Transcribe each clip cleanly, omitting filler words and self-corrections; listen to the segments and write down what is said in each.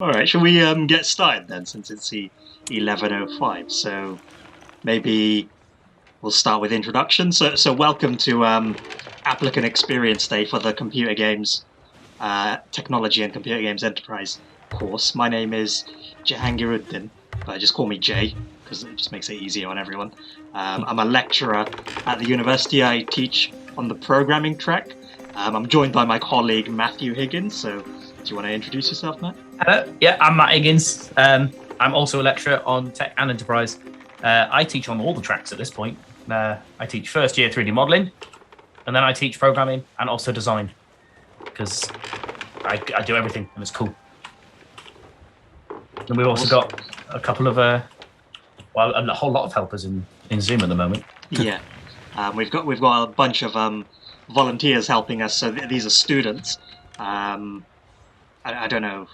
All right, shall we get started then, since it's 11:05? So maybe we'll start with introduction. So welcome to Applicant Experience Day for the Computer Games Technology and Computer Games Enterprise course. My name is Jahangiruddin, but just call me Jay because it just makes it easier on everyone. I'm a lecturer at the university. I teach on the programming track. I'm joined by my colleague Matthew Higgins. So do you want to introduce yourself, Matt? Hello, I'm Matt Higgins. I'm also a lecturer on Tech and Enterprise. I teach on all the tracks at this point. I teach first year 3D modeling, and then I teach programming and also design, because I do everything and it's cool. And we've also got a couple of, a whole lot of helpers in Zoom at the moment. Yeah, we've got a bunch of volunteers helping us. So these are students. I don't know.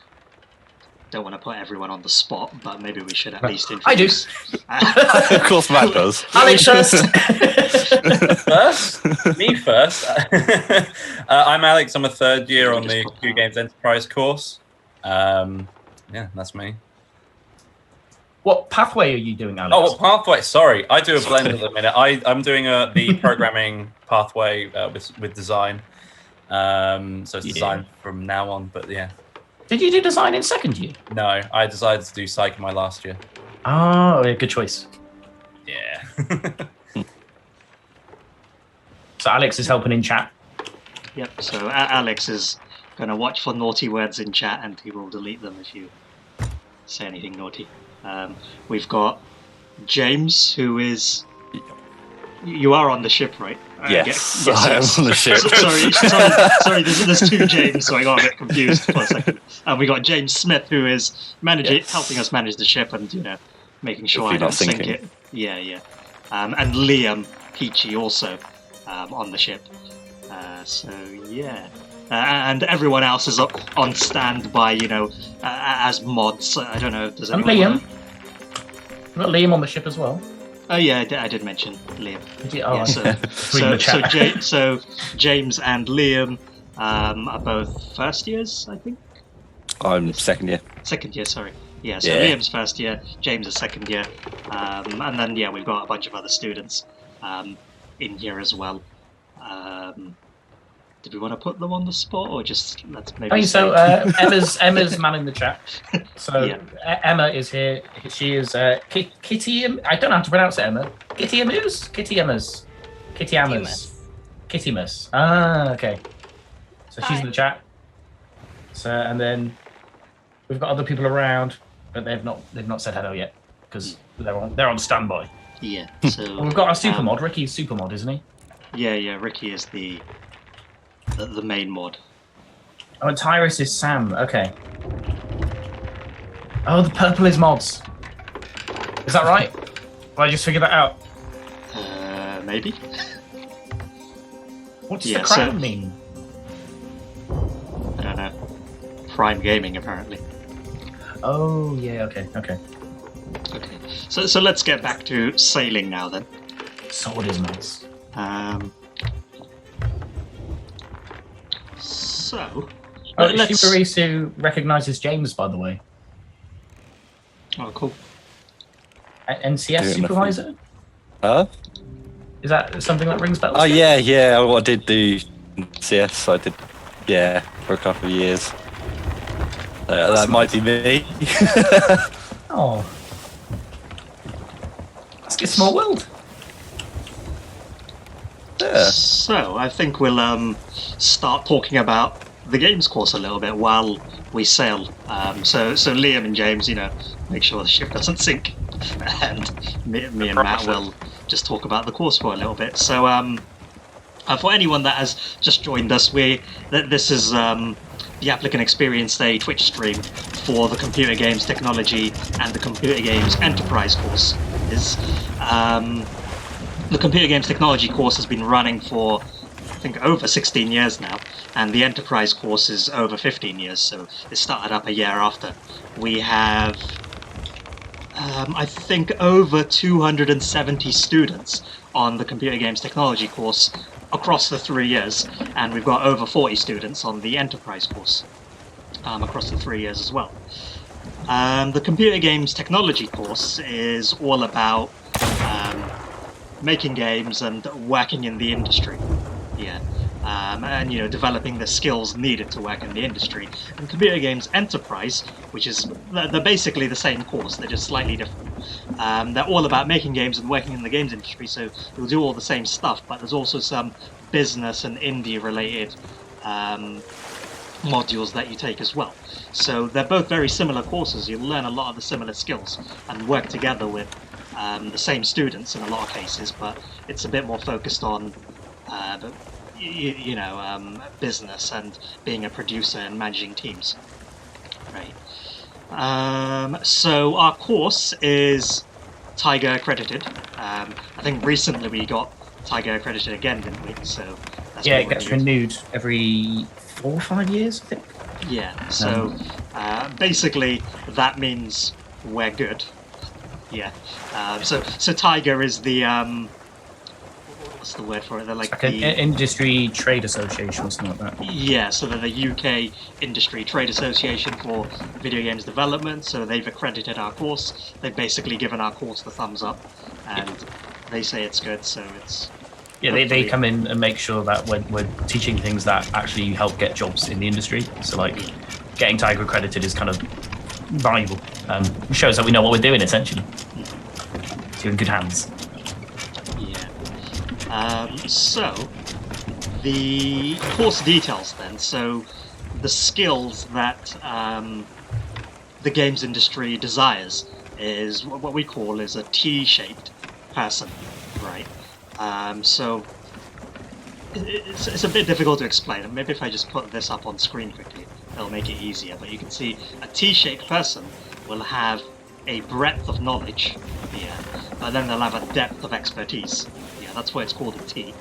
Don't want to put everyone on the spot, but maybe we should at least introduce. I do. Of course, Matt does. Alex first. Me first. I'm Alex. I'm a third year on the Computer Games Enterprise course. Yeah, that's me. What pathway are you doing, Alex? Oh, what pathway? Sorry, I do a blend at the minute. I'm doing the programming pathway with design. So it's design from now on, but yeah. Did you do design in second year? No, I decided to do psych in my last year. Oh, yeah, good choice. Yeah. So Alex is helping in chat. Yep. So Alex is going to watch for naughty words in chat, and he will delete them if you say anything naughty. We've got James, who is. You are on the ship, right? Yes, I am on the ship. Sorry. There's two James, so I got a bit confused for a second. And we got James Smith, who is helping us manage the ship, and making sure I don't sink it. Yeah. And Liam Peachy also on the ship. And everyone else is on standby, as mods. I don't know. Does anyone? And Liam. We've got Liam on the ship as well. Oh yeah, I did mention Liam. So James and Liam are both first years, I think. I'm second year. Second year, sorry. Yeah, so Liam's first year, James is second year, and then we've got a bunch of other students in here as well. Did we want to put them on the spot, or just let's maybe? Emma's manning the chat. So Emma is here. She is Kitty. I don't know how to pronounce it, Emma. Kitty Emma's. Ah, okay. So she's in the chat. So and then we've got other people around, but they've not said hello yet because they're on standby. Yeah. So we've got our super mod. Ricky's super mod, isn't he? Yeah. Ricky is the main mod. Oh, and Tyrus is Sam. Okay. Oh, the purple is mods. Is that right? Did I just figure that out? Maybe. What does the crown mean? I don't know. Prime Gaming, apparently. Oh, yeah. Okay. Okay. So let's get back to sailing now then. So what is mods? So, Shibarisu recognises James, by the way. Oh, cool. NCS supervisor? Huh? Is that something that rings bells? Oh, yeah. I did do CS. I did, for a couple of years. That might be me. Oh. It's a small world. Yeah. So, I think we'll start talking about the games course a little bit while we sail. So Liam and James, make sure the ship doesn't sink, and me and Matt will just talk about the course for a little bit. So, for anyone that has just joined us, this is the Applicant Experience Day Twitch stream for the Computer Games Technology and the Computer Games Enterprise course. The Computer Games Technology course has been running for, I think, over 16 years now, and the Enterprise course is over 15 years, so it started up a year after. We have, I think, over 270 students on the Computer Games Technology course across the 3 years, and we've got over 40 students on the Enterprise course across the 3 years as well. The computer games technology course is all about making games and working in the industry. Yeah. And developing the skills needed to work in the industry. And computer games enterprise, which is they're basically the same course, they're just slightly different. They're all about making games and working in the games industry, so you'll do all the same stuff, but there's also some business and indie related modules that you take as well. So they're both very similar courses. You'll learn a lot of the similar skills and work together with the same students in a lot of cases, but it's a bit more focused on business and being a producer and managing teams. Right. So our course is Tiger accredited. I think recently we got Tiger accredited again, didn't we? So that's it gets renewed every 4 or 5 years, I think. Yeah. So basically that means we're good. Yeah. So Tiger is the what's the word for it? They're like an industry trade association or something like that. Yeah, so they're the UK Industry Trade Association for video games development. So they've accredited our course. They've basically given our course the thumbs up, and they say it's good. So it's they come in and make sure that we're teaching things that actually help get jobs in the industry. So like getting Tiger accredited is kind of valuable. It shows that we know what we're doing essentially. So you're in good hands. So, the course details then. So, the skills that the games industry desires is what we call is a T-shaped person, right? So, it's a bit difficult to explain. Maybe if I just put this up on screen quickly, it'll make it easier. But you can see a T-shaped person will have a breadth of knowledge, but then they'll have a depth of expertise. That's why it's called a T.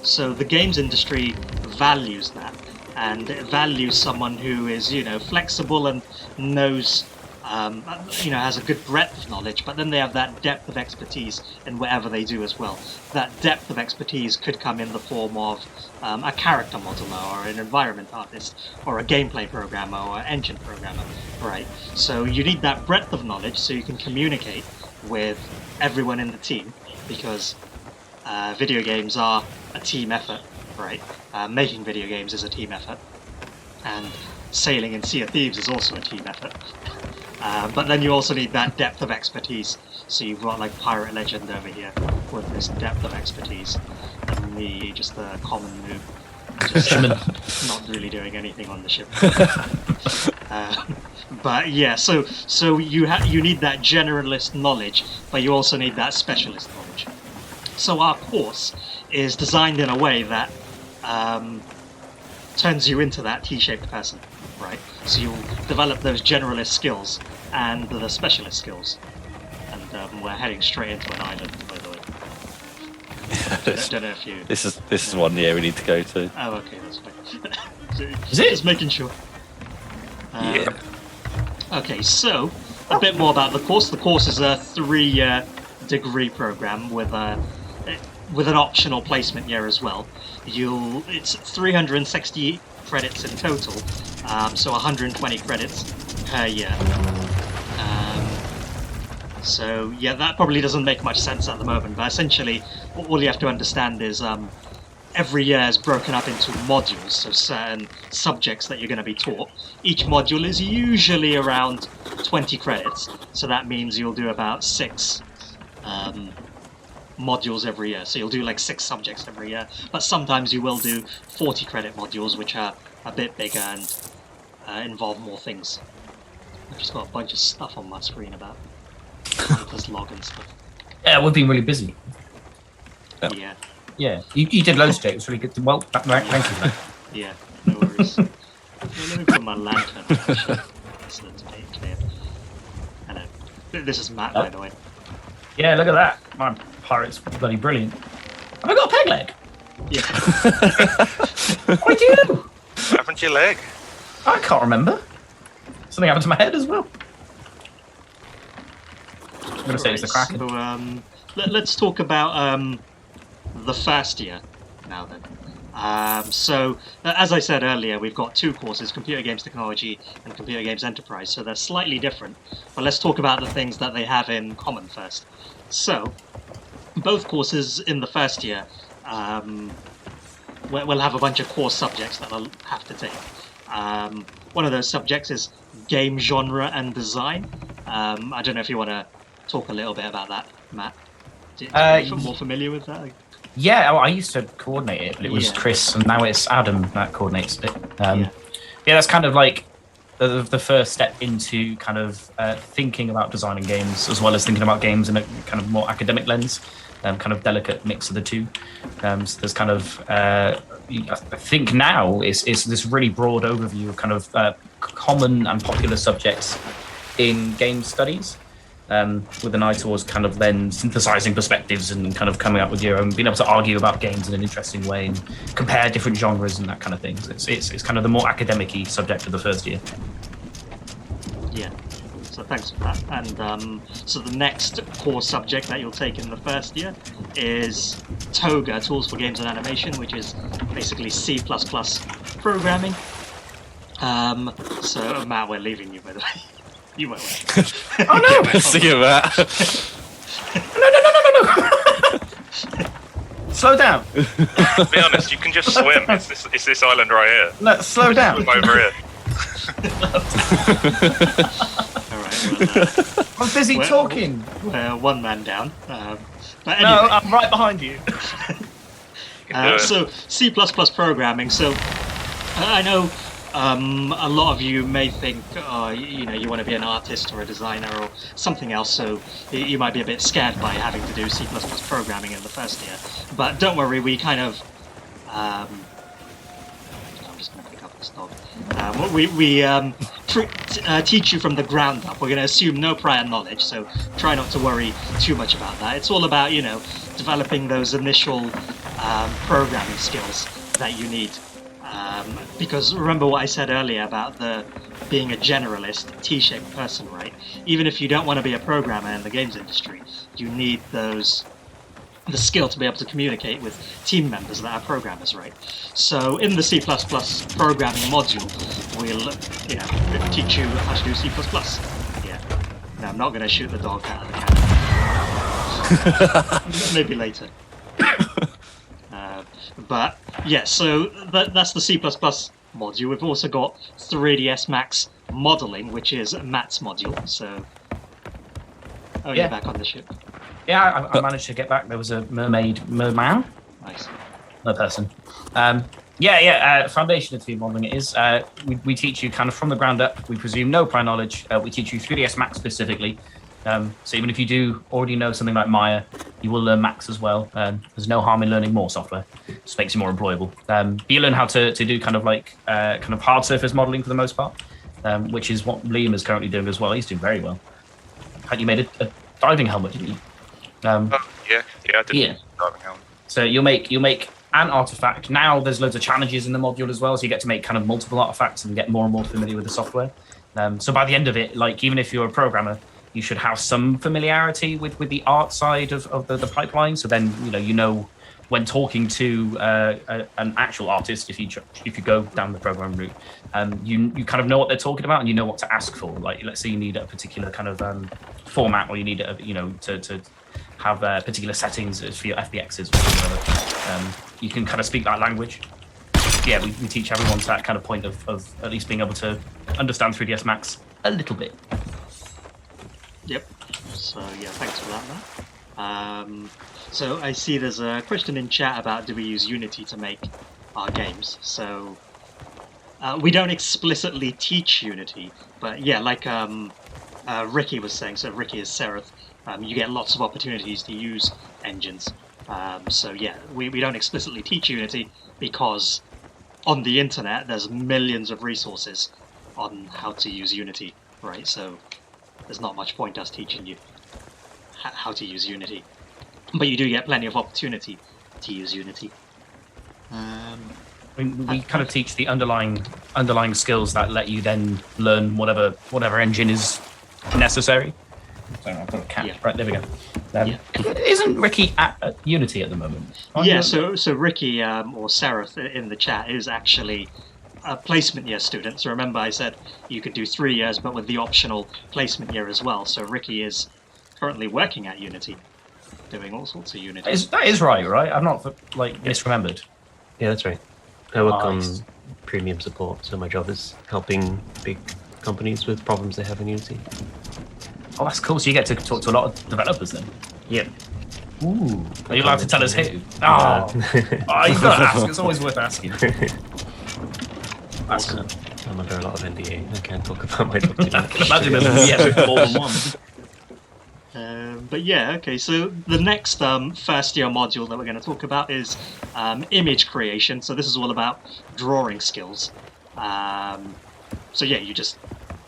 So the games industry values that, and it values someone who is, flexible and knows, has a good breadth of knowledge, but then they have that depth of expertise in whatever they do as well. That depth of expertise could come in the form of a character modeler or an environment artist or a gameplay programmer or an engine programmer, right? So you need that breadth of knowledge so you can communicate with everyone in the team, because video games are a team effort, right? Making video games is a team effort, and sailing in Sea of Thieves is also a team effort. But then you also need that depth of expertise. So you've got like Pirate Legend over here with this depth of expertise, and me, just the common noob, just not really doing anything on the ship. But yeah, so you need that generalist knowledge, but you also need that specialist knowledge. So our course is designed in a way that turns you into that T-shaped person, right? So you'll develop those generalist skills and the specialist skills. And we're heading straight into an island, by the way. I don't know if you... This is one we need to go to. Oh, okay, that's fine. Is it? Just making sure. Yeah. Okay, so a bit more about the course. The course is a 3-year degree program with an optional placement year as well. It's 360 credits in total, so 120 credits per year. So yeah, that probably doesn't make much sense at the moment, but essentially all you have to understand is every year is broken up into modules, so certain subjects that you're going to be taught. Each module is usually around 20 credits, so that means you'll do about 6 modules every year. So you'll do like 6 subjects every year, but sometimes you will do 40 credit modules, which are a bit bigger and involve more things. I've just got a bunch of stuff on my screen about this log and stuff. Yeah, we've been really busy. Yeah. Yeah, you did loads, Jake. It was really good. Well, thank you for that. Yeah, no worries. Let me put my lantern on, actually, so it's a bit clear. Hello. This is Matt, by the way. Yeah, look at that. My pirate's bloody brilliant. Have I got a peg leg? Yeah. What did you do? What happened to your leg? I can't remember. Something happened to my head as well. I'm going to say it's the Kraken. So, let's talk about the first year now then. So, as I said earlier, we've got two courses, Computer Games Technology and Computer Games Enterprise, so they're slightly different. But let's talk about the things that they have in common first. So, both courses in the first year we'll have a bunch of core subjects that they'll have to take. One of those subjects is game genre and design. I don't know if you want to talk a little bit about that, Matt. Are you more familiar with that? Yeah, well, I used to coordinate it, but it was Chris, and now it's Adam that coordinates it. Yeah, that's kind of like the first step into kind of thinking about designing games, as well as thinking about games in a kind of more academic lens, kind of delicate mix of the two. So there's kind of, I think now is this really broad overview of kind of common and popular subjects in game studies. With an eye towards kind of then synthesizing perspectives and kind of coming up with your own, being able to argue about games in an interesting way and compare different genres and that kind of thing. So it's kind of the more academic-y subject of the first year. Yeah, so thanks for that. And so the next core subject that you'll take in the first year is TOGA, Tools for Games and Animation, which is basically C++ programming. So Matt, we're leaving you, by the way. You won't. Oh no! See you, Matt. No! Slow down. To be honest, you can just swim. It's this island right here. No, slow down. Swim over here. Alright, I'm busy talking. We're one man down. But anyway. No, I'm right behind you. So C++ programming. So I know a lot of you may think, you want to be an artist or a designer or something else, so you might be a bit scared by having to do C++ programming in the first year. But don't worry, we kind of... I'm just going to pick up this dog. We teach you from the ground up. We're going to assume no prior knowledge, so try not to worry too much about that. It's all about, developing those initial programming skills that you need. Because remember what I said earlier about being a generalist, T-shaped person, right? Even if you don't want to be a programmer in the games industry, you need the skill to be able to communicate with team members that are programmers, right? So in the C++ programming module, we'll teach you how to do C++. Yeah. No, I'm not going to shoot the dog out of the cannon. Maybe later. But yeah, so that's the C++ module. We've also got 3ds Max modeling, which is Matt's module. So, you're back on the ship. Yeah, I managed to get back. There was a merman. Nice. No person. Foundation of 2D modeling it is. We teach you kind of from the ground up. We presume no prior knowledge. We teach you 3ds Max specifically. So even if you do already know something like Maya, you will learn Max as well. There's no harm in learning more software. It just makes you more employable. You learn how to do kind of hard surface modeling for the most part, which is what Liam is currently doing as well. He's doing very well. You made a diving helmet, didn't you? I did. Yeah. Diving helmet. So you'll make an artifact. Now there's loads of challenges in the module as well, so you get to make kind of multiple artifacts and get more and more familiar with the software. So by the end of it, even if you're a programmer, you should have some familiarity with the art side of the pipeline. So then you know when talking to an actual artist, if you go down the programming route, you kind of know what they're talking about and you know what to ask for. Like let's say you need a particular kind of format, or you need to have particular settings for your FBXs or whatever. You can kind of speak that language. Yeah, we teach everyone to that kind of point of at least being able to understand 3ds Max a little bit. Yep. So yeah, thanks for that, Matt. So I see there's a question in chat about do we use Unity to make our games. So we don't explicitly teach Unity, but yeah, like Ricky was saying. So Ricky is Seraph. You get lots of opportunities to use engines. So yeah, we don't explicitly teach Unity because on the internet there's millions of resources on how to use Unity, right? So there's not much point us teaching you how to use Unity, but you do get plenty of opportunity to use Unity. We kind of teach the underlying skills that let you then learn whatever engine is necessary. Sorry, I've got a cat. Yeah. Right, there we go. Isn't Ricky at Unity at the moment? Aren't Yeah, you? so Ricky or Sarah in the chat is actually a placement year student. So remember I said you could do 3 years, but with the optional placement year as well. So Ricky is currently working at Unity, doing all sorts of Unity. That is right? I've not misremembered. Yeah, that's right. I work Nice. on premium support, so my job is helping big companies with problems they have in Unity. Oh, that's cool. So you get to talk to a lot of developers then. Yep. Ooh. Are you allowed to tell us who? Uh, You've got to ask. It's always worth asking. That's cool. I'm under a lot of NDA. I can't talk about my job too I much. can imagine there's more than one. But yeah, okay, so the next first year module that we're going to talk about is image creation. So this is all about drawing skills. So yeah, you just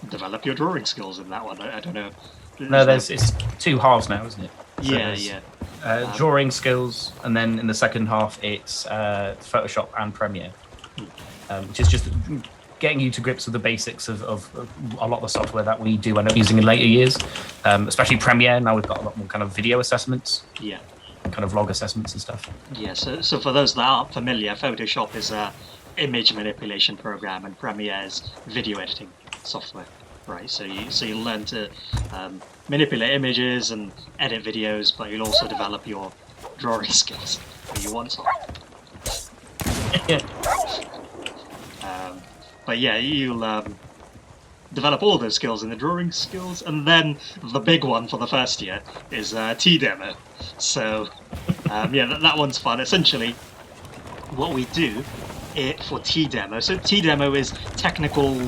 develop your drawing skills in that one. I don't know. No, it's 2 halves now, isn't it? So Yeah, there's, yeah. Drawing skills, and then in the second half, it's Photoshop and Premiere, which is just getting you to grips with the basics of a lot of the software that we do end up using in later years, especially Premiere. Now we've got a lot more kind of video assessments, Yeah. and kind of log assessments and stuff. Yeah, so for those that aren't familiar, Photoshop is a image manipulation program, and Premiere is video editing software, right? So you learn to manipulate images and edit videos, but you'll also develop your drawing skills when you want to. But yeah, you'll develop all those skills in the drawing skills, and then the big one for the first year is T-Demo. So yeah, that one's fun. Essentially, what we do for T-Demo, so T-Demo is technical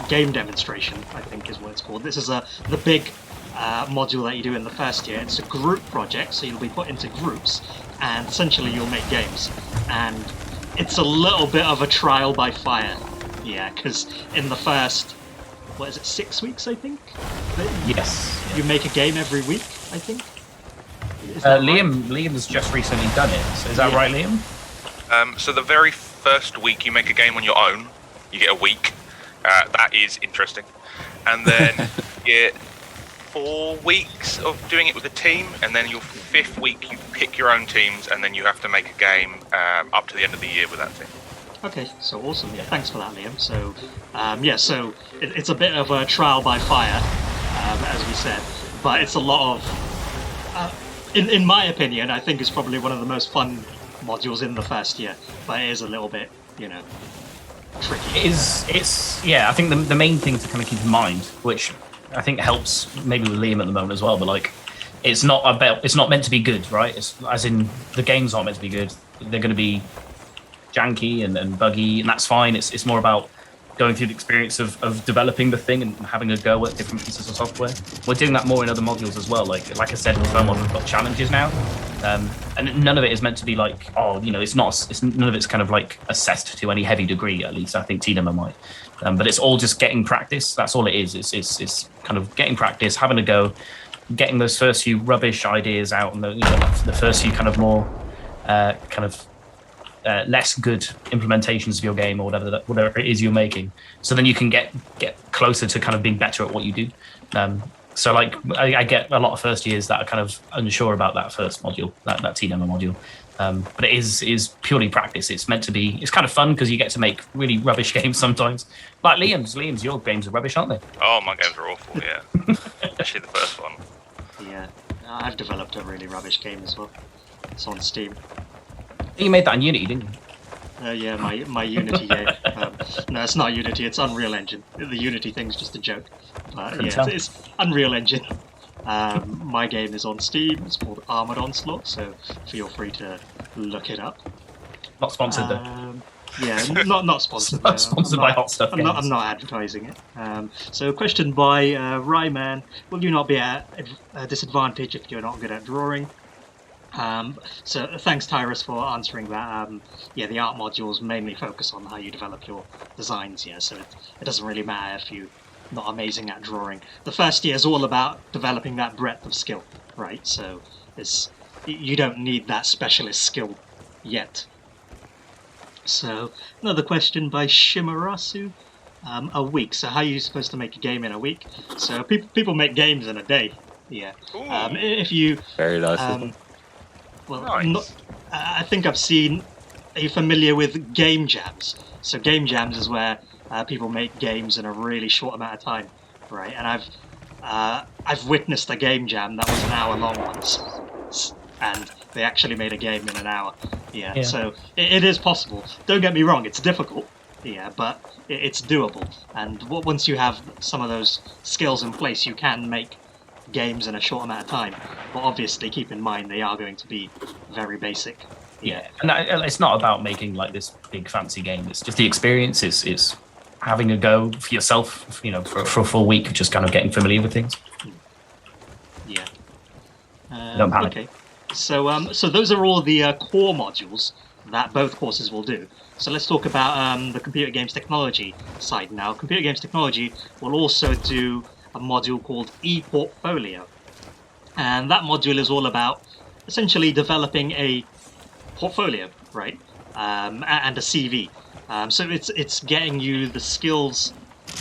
game demonstration, I think is what it's called. This is the big module that you do in the first year. It's a group project, so you'll be put into groups, and essentially you'll make games. And it's a little bit of a trial by fire. Yeah, because in the first, 6 weeks, I think? Yes. You make a game every week, I think? Is that right? Liam has just recently done it. So is that right, Liam? So the very first week you make a game on your own, you get a week. That is interesting. And then you get 4 weeks of doing it with a team, and then your 5th week you pick your own teams, and then you have to make a game up to the end of the year with that team. Okay, so awesome. Yeah, thanks for that, Liam. So, yeah, so it's a bit of a trial by fire, as we said, but it's a lot of, in my opinion, I think it's probably one of the most fun modules in the first year, but it is a little bit, tricky. I think the main thing to kind of keep in mind, which I think helps maybe with Liam at the moment as well, but like, it's not meant to be good, right? It's as in the games aren't meant to be good. They're going to be janky and buggy, and that's fine. It's more about going through the experience of developing the thing and having a go at different pieces of software. We're doing that more in other modules as well. Like I said, in the first module, we've got challenges now, and none of it is meant to be like, it's not. None of it's kind of like assessed to any heavy degree. At least I think T-Demo might, but it's all just getting practice. That's all it is. It's kind of getting practice, having a go, getting those first few rubbish ideas out, and the first few kind of more less good implementations of your game or whatever it is you're making, so then you can get closer to kind of being better at what you do. So like I get a lot of first years that are kind of unsure about that first module, that T-Demo module, but it is purely practice. It's meant to be. It's kind of fun because you get to make really rubbish games sometimes. Like Liam's, your games are rubbish, aren't they? Oh, my games are awful, yeah. Especially the first one. Yeah, I've developed a really rubbish game as well. It's on Steam. You made that in Unity, didn't you? Yeah, my Unity game. No, it's not Unity, it's Unreal Engine. The Unity thing's just a joke. But yeah, it's Unreal Engine. My game is on Steam, it's called Armored Onslaught, so feel free to look it up. Not sponsored though. Yeah, not sponsored. Not sponsored by Hot Stuff I'm not advertising it. So question by Ryman, will you not be at a disadvantage if you're not good at drawing? So thanks Tyrus for answering that. Yeah, the art modules mainly focus on how you develop your designs, so it doesn't really matter if you're not amazing at drawing. The first year is all about developing that breadth of skill, right? So you don't need that specialist skill yet. So another question by Shimarasu. A week. So how are you supposed to make a game in a week? So people make games in a day. Yeah. Ooh. If you Very nice. well, Nice. I think I've seen. Are you familiar with game jams? So game jams is where people make games in a really short amount of time, right? And I've witnessed a game jam that was an hour long once, and they actually made a game in an hour. Yeah. So it is possible. Don't get me wrong; it's difficult. Yeah, but it's doable. And once you have some of those skills in place, you can make games in a short amount of time. But obviously, keep in mind they are going to be very basic. Yeah, and it's not about making like this big fancy game. It's just the experience. It's having a go for yourself. You know, for a full week of just kind of getting familiar with things. Yeah. Don't panic. Okay. So those are all the core modules that both courses will do. So let's talk about the computer games technology side now. Computer games technology will also do a module called ePortfolio, and that module is all about essentially developing a portfolio, right, and a CV. So it's getting you the skills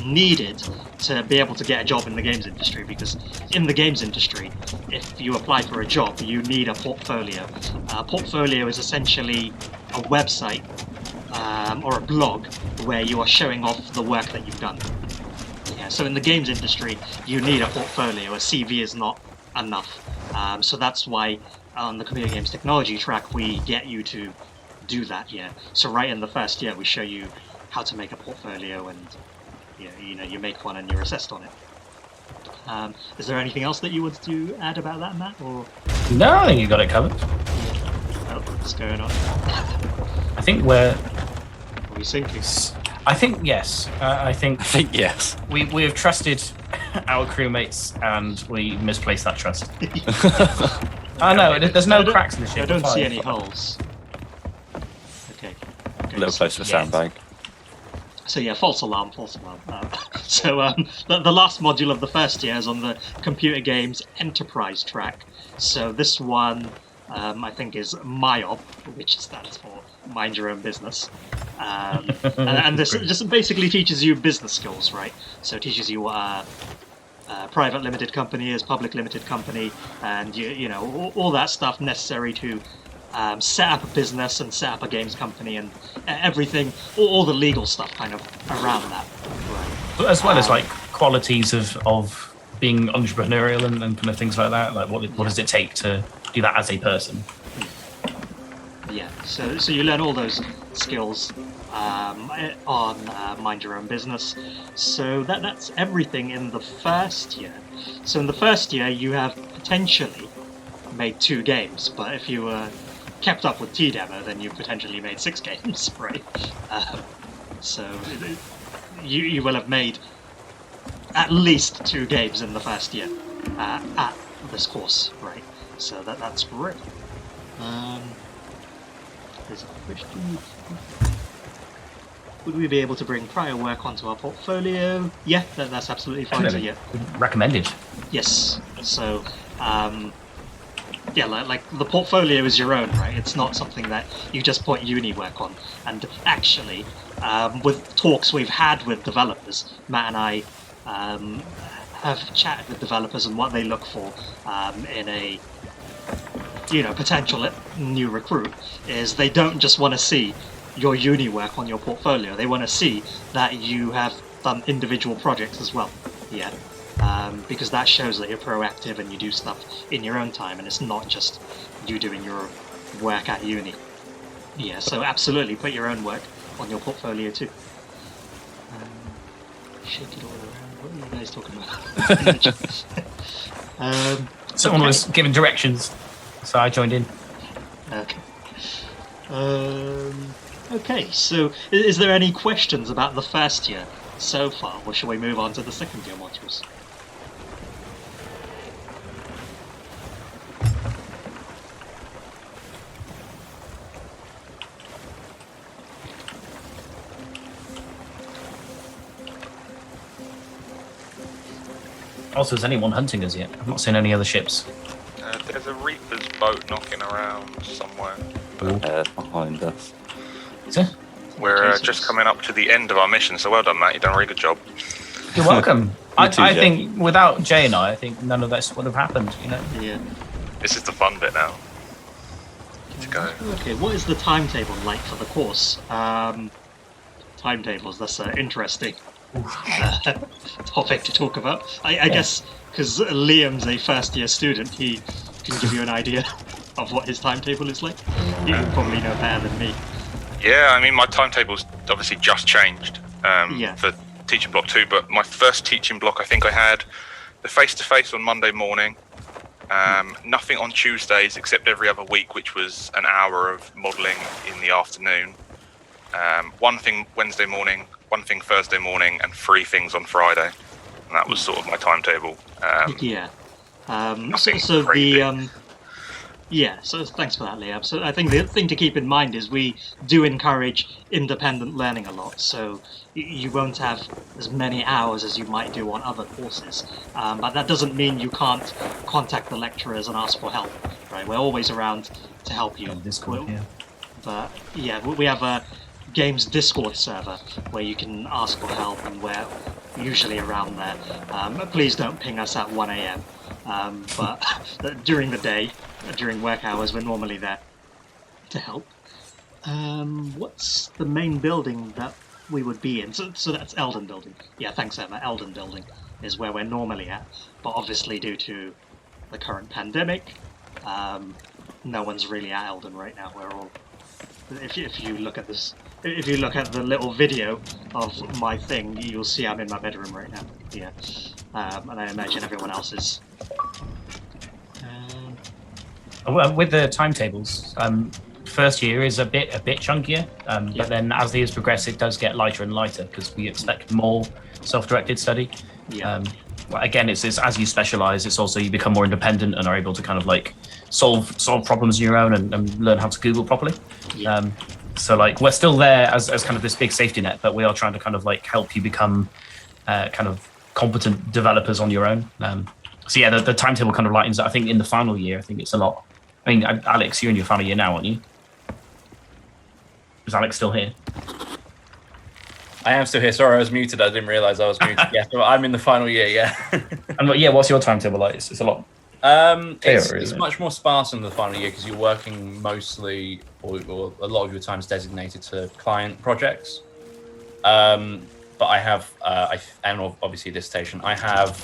needed to be able to get a job in the games industry, because in the games industry, if you apply for a job, you need a portfolio. A portfolio is essentially a website or a blog where you are showing off the work that you've done. Yeah, so in the games industry, you need a portfolio. A CV is not enough. So that's why on the computer games technology track, we get you to do that. Yeah. So right in the first year, we show you how to make a portfolio, and you make one and you're assessed on it. Is there anything else that you want to add about that, Matt? Or No, I think you got it covered. what's going on? I think we're. Are we syncing? I think yes. I think I think yes. we have trusted our crewmates and we misplaced that trust. Oh no, there's no cracks in the ship. I don't see any holes. Okay. A little close to the Yes. sandbag. So yeah, false alarm. So the last module of the first year is on the computer games enterprise track. So this one, I think, is MYOB, which stands for Mind Your Own Business. And this just basically teaches you business skills, right? So it teaches you what a private limited company is, public limited company, and you know all that stuff necessary to set up a business and set up a games company and everything, all the legal stuff kind of around that. Right. As well as like qualities of being entrepreneurial and kind of things like that. Like what does it take to do that as a person? Yeah, so you learn all those skills on Mind Your Own Business. So that's everything in the first year. So in the first year, you have potentially made 2 games, but if you kept up with T-Demo, then you potentially made 6 games, right? So you will have made at least 2 games in the first year at this course, right? So that's great. There's a question. Would we be able to bring prior work onto our portfolio? Yeah, that's absolutely fine. So, yeah. Recommended. Yes. So, yeah, like the portfolio is your own, right? It's not something that you just put uni work on. And actually, with talks we've had with developers, Matt and I have chatted with developers and what they look for in a potential new recruit is they don't just want to see your uni work on your portfolio. They want to see that you have done individual projects as well. Yeah. Because that shows that you're proactive and you do stuff in your own time, and it's not just you doing your work at uni. Yeah, so absolutely put your own work on your portfolio too. Shake it all around. What are you guys talking about? Someone was giving directions, so I joined in. Okay. Okay, so is there any questions about the first year so far, or shall we move on to the second year modules? Also, is anyone hunting us yet? I've not seen any other ships. There's a Reaper's boat knocking around somewhere. Behind us. Is there? We're just coming up to the end of our mission, so well done, Matt. You've done a really good job. You're welcome. You I too, Jay. think without Jay and I think none of this would have happened. You know. Yeah. This is the fun bit now. Let's go. Okay, what is the timetable like for the course? Timetables, that's an interesting topic to talk about. I guess because Liam's a first-year student, he can give you an idea of what his timetable is like. You probably know better than me. Yeah, I mean, my timetable's obviously just changed Yeah. for teaching block 2, but my first teaching block, I think I had the face-to-face on Monday morning, nothing on Tuesdays except every other week, which was an hour of modelling in the afternoon, one thing Wednesday morning, one thing Thursday morning, and 3 things on Friday. And that was sort of my timetable. Yeah. Nothing So crazy. so thanks for that, Liam. So I think the thing to keep in mind is we do encourage independent learning a lot. So you won't have as many hours as you might do on other courses. But that doesn't mean you can't contact the lecturers and ask for help, right? We're always around to help you. Discord, yeah. But yeah, we have a games Discord server where you can ask for help, and we're usually around there. Please don't ping us at 1 a.m. But during the day, during work hours, we're normally there to help. What's the main building that we would be in? So that's Eldon Building. Yeah, thanks, Emma. Eldon Building is where we're normally at. But obviously, due to the current pandemic, no one's really at Eldon right now. We're all. If you look at this, if you look at the little video of my thing, you'll see I'm in my bedroom right now. Yeah, and I imagine everyone else is. Well, with the timetables, first year is a bit chunkier, Yeah. but then as the years progress, it does get lighter and lighter because we expect more self-directed study. Yeah. Well, again, it's as you specialize, it's also you become more independent and are able to kind of like solve problems on your own and learn how to Google properly. Yeah. So like we're still there as kind of this big safety net, but we are trying to kind of like help you become kind of competent developers on your own. So yeah, the timetable kind of lightens. I think in the final year, I think it's a lot. I mean, Alex, you're in your final year now, aren't you? Is Alex still here? I am still here. Sorry, I was muted. I didn't realise I was muted. Yeah, so I'm in the final year. Yeah. And yeah, what's your timetable like? It's a lot. It's much more sparse in the final year because you're working mostly, or a lot of your time is designated to client projects. But I have, and obviously dissertation. I have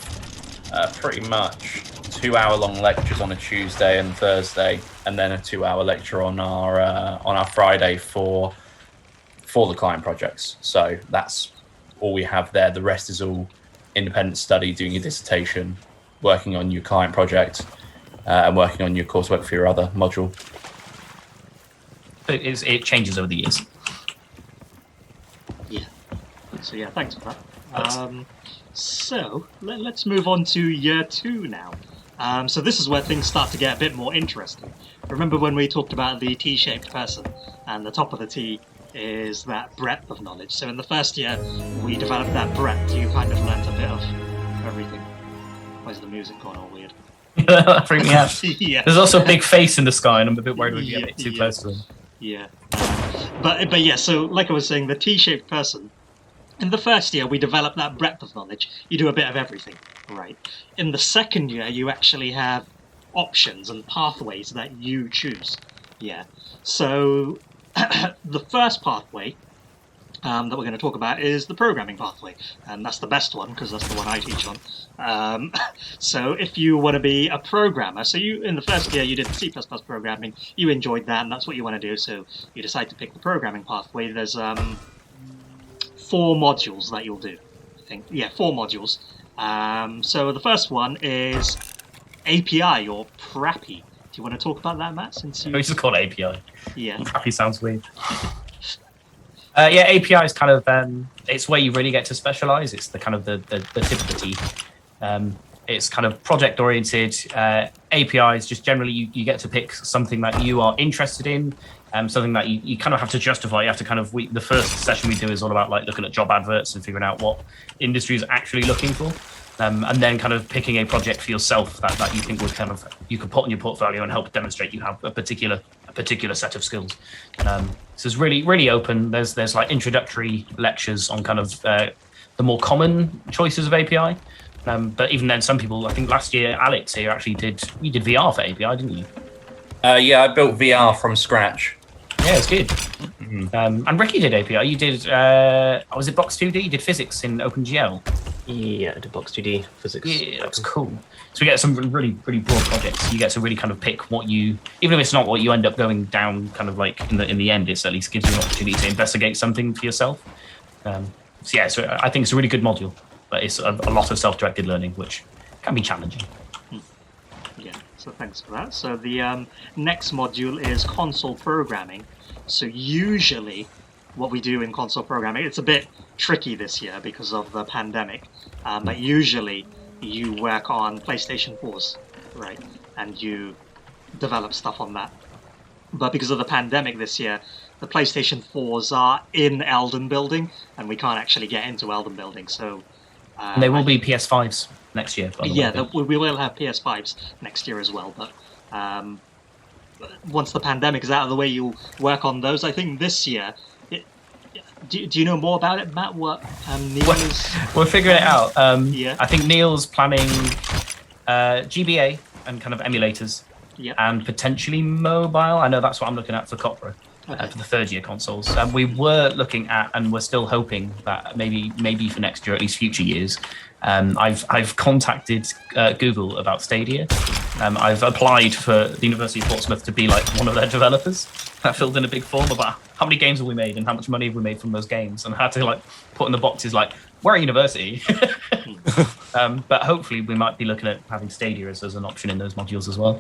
pretty much 2-hour-long lectures on a Tuesday and Thursday, and then a 2-hour lecture on our Friday for the client projects. So that's all we have there. The rest is all independent study, doing your dissertation, working on your client project, and working on your coursework for your other module. It changes over the years. Yeah. So yeah, thanks for that. So let's move on to year 2 now. So this is where things start to get a bit more interesting. Remember when we talked about the T-shaped person, and the top of the T is that breadth of knowledge. So in the first year, we developed that breadth. You kind of learnt a bit of everything. Why is the music going all weird? That freaked me out. Yeah. There's also a big face in the sky, and I'm a bit worried we get a bit too Yeah. close to him. Yeah. But yeah, so like I was saying, the T-shaped person, in the first year, we develop that breadth of knowledge. You do a bit of everything, right? In the second year, you actually have options and pathways that you choose. Yeah. So the first pathway that we're going to talk about is the programming pathway, and that's the best one because that's the one I teach on. So if you want to be a programmer, so you in the first year you did C++ programming, you enjoyed that, and that's what you want to do. So you decide to pick the programming pathway. There's 4 modules that you'll do. I think 4 modules. So the first one is API or Prappy. Do you want to talk about that, Matt? Since you We just call it API. yeah. Happy sounds weird. Yeah, API is kind of it's where you really get to specialize. It's the kind of the tip of the teeth. It's kind of project oriented. APIs just generally you get to pick something that you are interested in, something that you kind of have to justify. You have to kind of the first session we do is all about like looking at job adverts and figuring out what industry is actually looking for. And then kind of picking a project for yourself that you think would kind of you could put in your portfolio and help demonstrate you have a particular set of skills. So it's really open. There's like introductory lectures on kind of the more common choices of API. But even then, some people, I think last year, Alex here actually did VR for API, didn't you? Yeah, I built VR from scratch. Yeah, it's good. Mm-hmm. And Ricky did API. You did, was it Box 2D? You did physics in OpenGL. Yeah, I did Box 2D physics. Yeah, that's cool. So we get some really broad projects. You get to really kind of pick what you, even if it's not what you end up going down, kind of like in the end, it's at least gives you an opportunity to investigate something for yourself. So I think it's a really good module, but it's a lot of self-directed learning, which can be challenging. Yeah, so thanks for that. So the next module is console programming. So usually what we do in console programming, it's a bit tricky this year because of the pandemic, but usually you work on PlayStation 4s, right? And you develop stuff on that. But because of the pandemic this year, the PlayStation 4s are in Elden Building, and we can't actually get into Elden Building, so... and there will be PS5s next year, by the way. We will have PS5s next year as well, but once the pandemic is out of the way, you'll work on those. I think this year... Do you know more about it, Matt? What Neil is... We're figuring it out. Yeah. I think Neil's planning GBA and kind of emulators, and potentially mobile. I know that's what I'm looking at for Copra, for the third-year consoles. We were looking at, and we're still hoping that maybe for next year, at least future years. I've contacted Google about Stadia. I've applied for the University of Portsmouth to be like one of their developers. I filled in a big form about how many games have we made and how much money have we made from those games, and I had to like put in the boxes like, we're a university. But hopefully we might be looking at having Stadia as an option in those modules as well.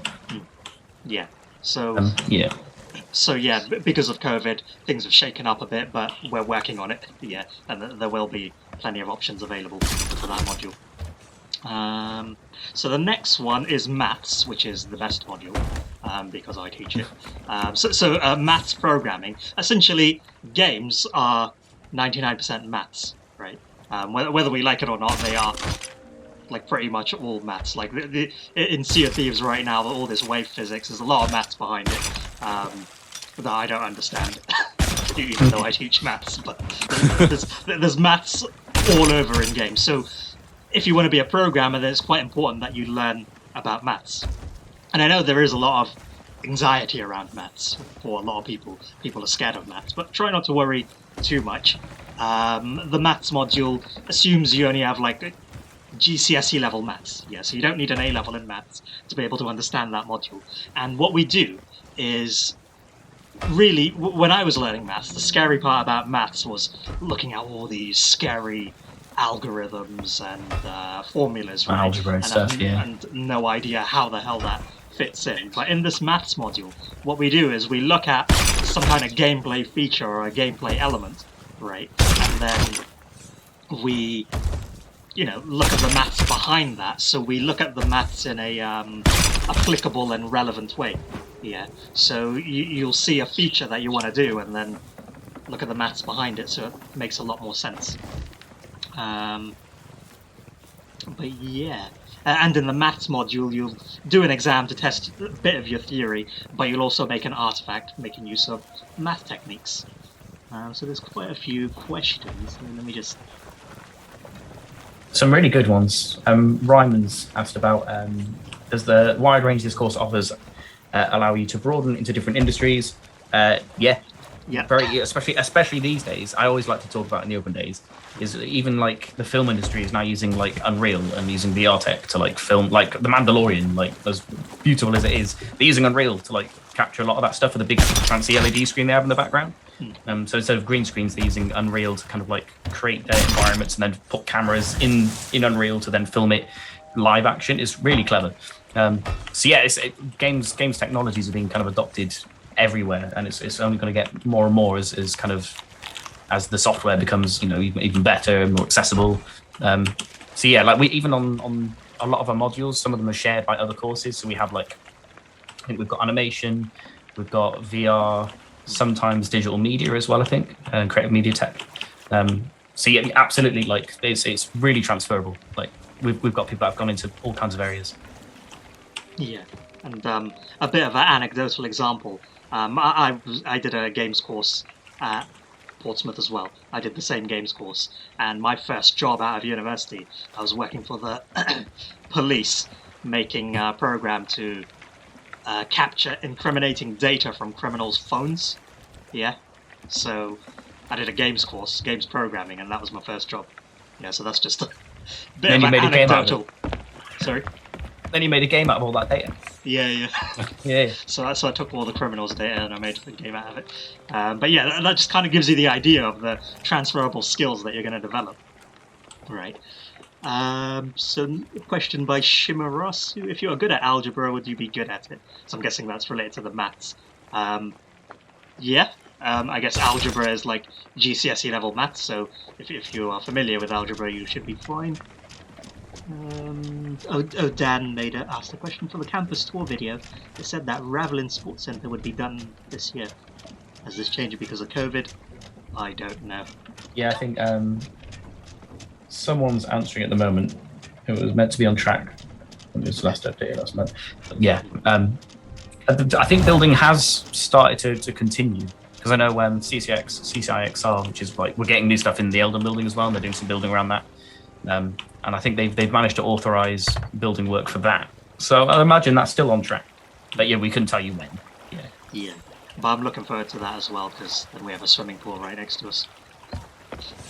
Yeah. So So because of COVID, things have shaken up a bit, but we're working on it. Yeah, and there will be plenty of options available for that module. So the next one is maths, which is the best module because I teach it. So maths programming. Essentially, games are 99% maths, right? Whether we like it or not, they are like pretty much all maths. Like in Sea of Thieves right now, all this wave physics, there's a lot of maths behind it that I don't understand, even though I teach maths. But there's maths all over in games. So if you want to be a programmer, then it's quite important that you learn about maths. And I know there is a lot of anxiety around maths for a lot of people. People are scared of maths, but try not to worry too much. The maths module assumes you only have like GCSE level maths. Yeah, so you don't need an A level in maths to be able to understand that module. And what we do is really, when I was learning maths, the scary part about maths was looking at all these scary algorithms and formulas, right? Algebra and stuff, and no idea how the hell that fits in. But in this maths module, what we do is we look at some kind of gameplay feature or a gameplay element, right? And then we, look at the maths behind that. So we look at the maths in a applicable and relevant way. Yeah. So you'll see a feature that you want to do, and then look at the maths behind it, so it makes a lot more sense. But yeah, and in the maths module, you'll do an exam to test a bit of your theory, but you'll also make an artifact making use of math techniques. So there's quite a few questions. Let me just... Some really good ones. Ryman's asked about, does the wide range this course offers allow you to broaden into different industries? Yeah. Very, especially these days. I always like to talk about in the open days is even like the film industry is now using like Unreal and using VR tech to like film like The Mandalorian, like as beautiful as it is, they're using Unreal to like capture a lot of that stuff for the big fancy LED screen they have in the background. So instead of green screens, they're using Unreal to kind of like create their environments and then put cameras in Unreal to then film it live action. It's really clever. So yeah, games technologies are being kind of adopted everywhere, and it's only going to get more and more as kind of as the software becomes even better and more accessible. So yeah, like we even on a lot of our modules, some of them are shared by other courses. So we have like, I think we've got animation, we've got VR, sometimes digital media as well, I think, and creative media tech. So yeah, absolutely, like it's really transferable. Like we've got people that have gone into all kinds of areas. Yeah, and a bit of an anecdotal example. I did a games course at Portsmouth as well. I did the same games course, and my first job out of university, I was working for the police, making a program to capture incriminating data from criminals' phones. Yeah, so I did a games course, games programming, and that was my first job. Yeah, so that's just a bit Then of you an made a game out of anecdotal. Sorry. Then you made a game out of all that data. Yeah. Yeah. So I took all the criminals' data and I made a game out of it. But yeah, that just kind of gives you the idea of the transferable skills that you're going to develop. Right. So a question by Shimarasu. If you're good at algebra, would you be good at it? So I'm guessing that's related to the maths. Yeah. I guess algebra is like GCSE level maths, so if you are familiar with algebra, you should be fine. Dan asked a question for the campus tour video. They said that Ravelin Sports Centre would be done this year. Has this changed because of COVID? I don't know. Yeah, I think someone's answering at the moment. It was meant to be on track. It was last update last month. But yeah, I think building has started to continue. Because I know CCIXR, which is like, we're getting new stuff in the Eldon building as well, and they're doing some building around that. And I think they've managed to authorize building work for that. So I imagine that's still on track. But yeah, we couldn't tell you when. Yeah. But I'm looking forward to that as well, because then we have a swimming pool right next to us.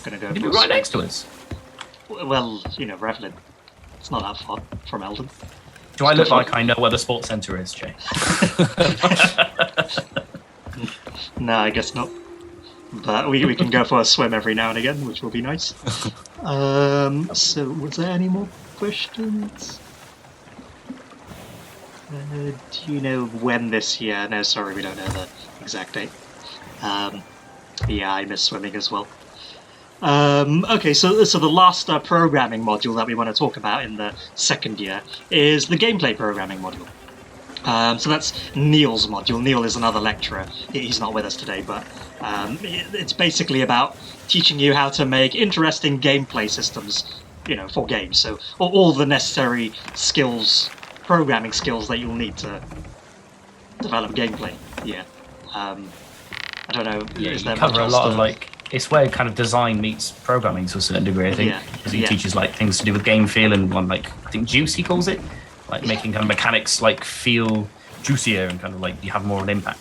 Gonna go. Right next to us. Well, Revlin. It's not that far from Eldon. Do I look like I know where the sports centre is, Jay? No, I guess not. But we can go for a swim every now and again, which will be nice. So, was there any more questions? Do you know when this year? No, sorry, we don't know the exact date. Yeah, I miss swimming as well. Okay, so the last programming module that we want to talk about in the second year is the gameplay programming module. So that's Neil's module. Neil is another lecturer. He's not with us today, but it's basically about teaching you how to make interesting gameplay systems, for games. So all the necessary skills, programming skills that you'll need to develop gameplay. Yeah. I don't know. Yeah, is you there cover much a else lot to- of it's where kind of design meets programming to a certain degree, I think. Yeah, Because he yeah. teaches things to do with game feel and I think Juice he calls it, making kind of mechanics feel juicier and kind of you have more of an impact.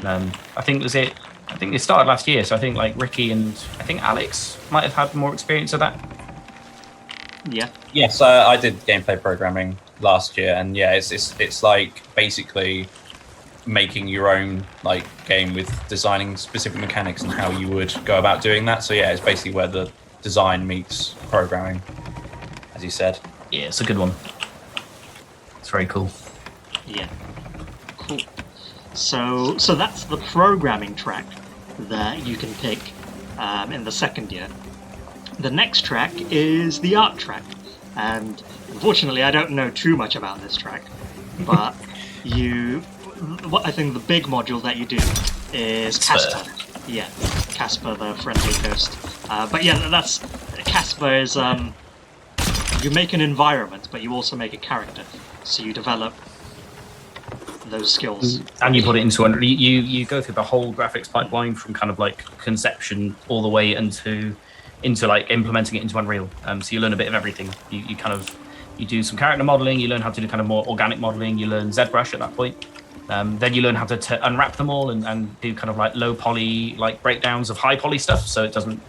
I think it started last year, so I think Ricky and I think Alex might have had more experience of that. Yeah. Yes, I did gameplay programming last year, and yeah, it's basically making your own game with designing specific mechanics and how you would go about doing that. So yeah, it's basically where the design meets programming, as you said. Yeah, it's a good one. It's very cool. Yeah. Cool. So that's the programming track that you can pick in the second year. The next track is the art track, and unfortunately I don't know too much about this track, but I think the big module that you do is Casper. Yeah, Casper the friendly ghost. But yeah, that's Casper is you make an environment, but you also make a character. So you develop those skills, and you put it into you go through the whole graphics pipeline from kind of conception all the way into implementing it into Unreal. So you learn a bit of everything. You do some character modeling. You learn how to do kind of more organic modeling. You learn ZBrush at that point. Then you learn how to unwrap them all and do kind of low poly breakdowns of high poly stuff, so it doesn't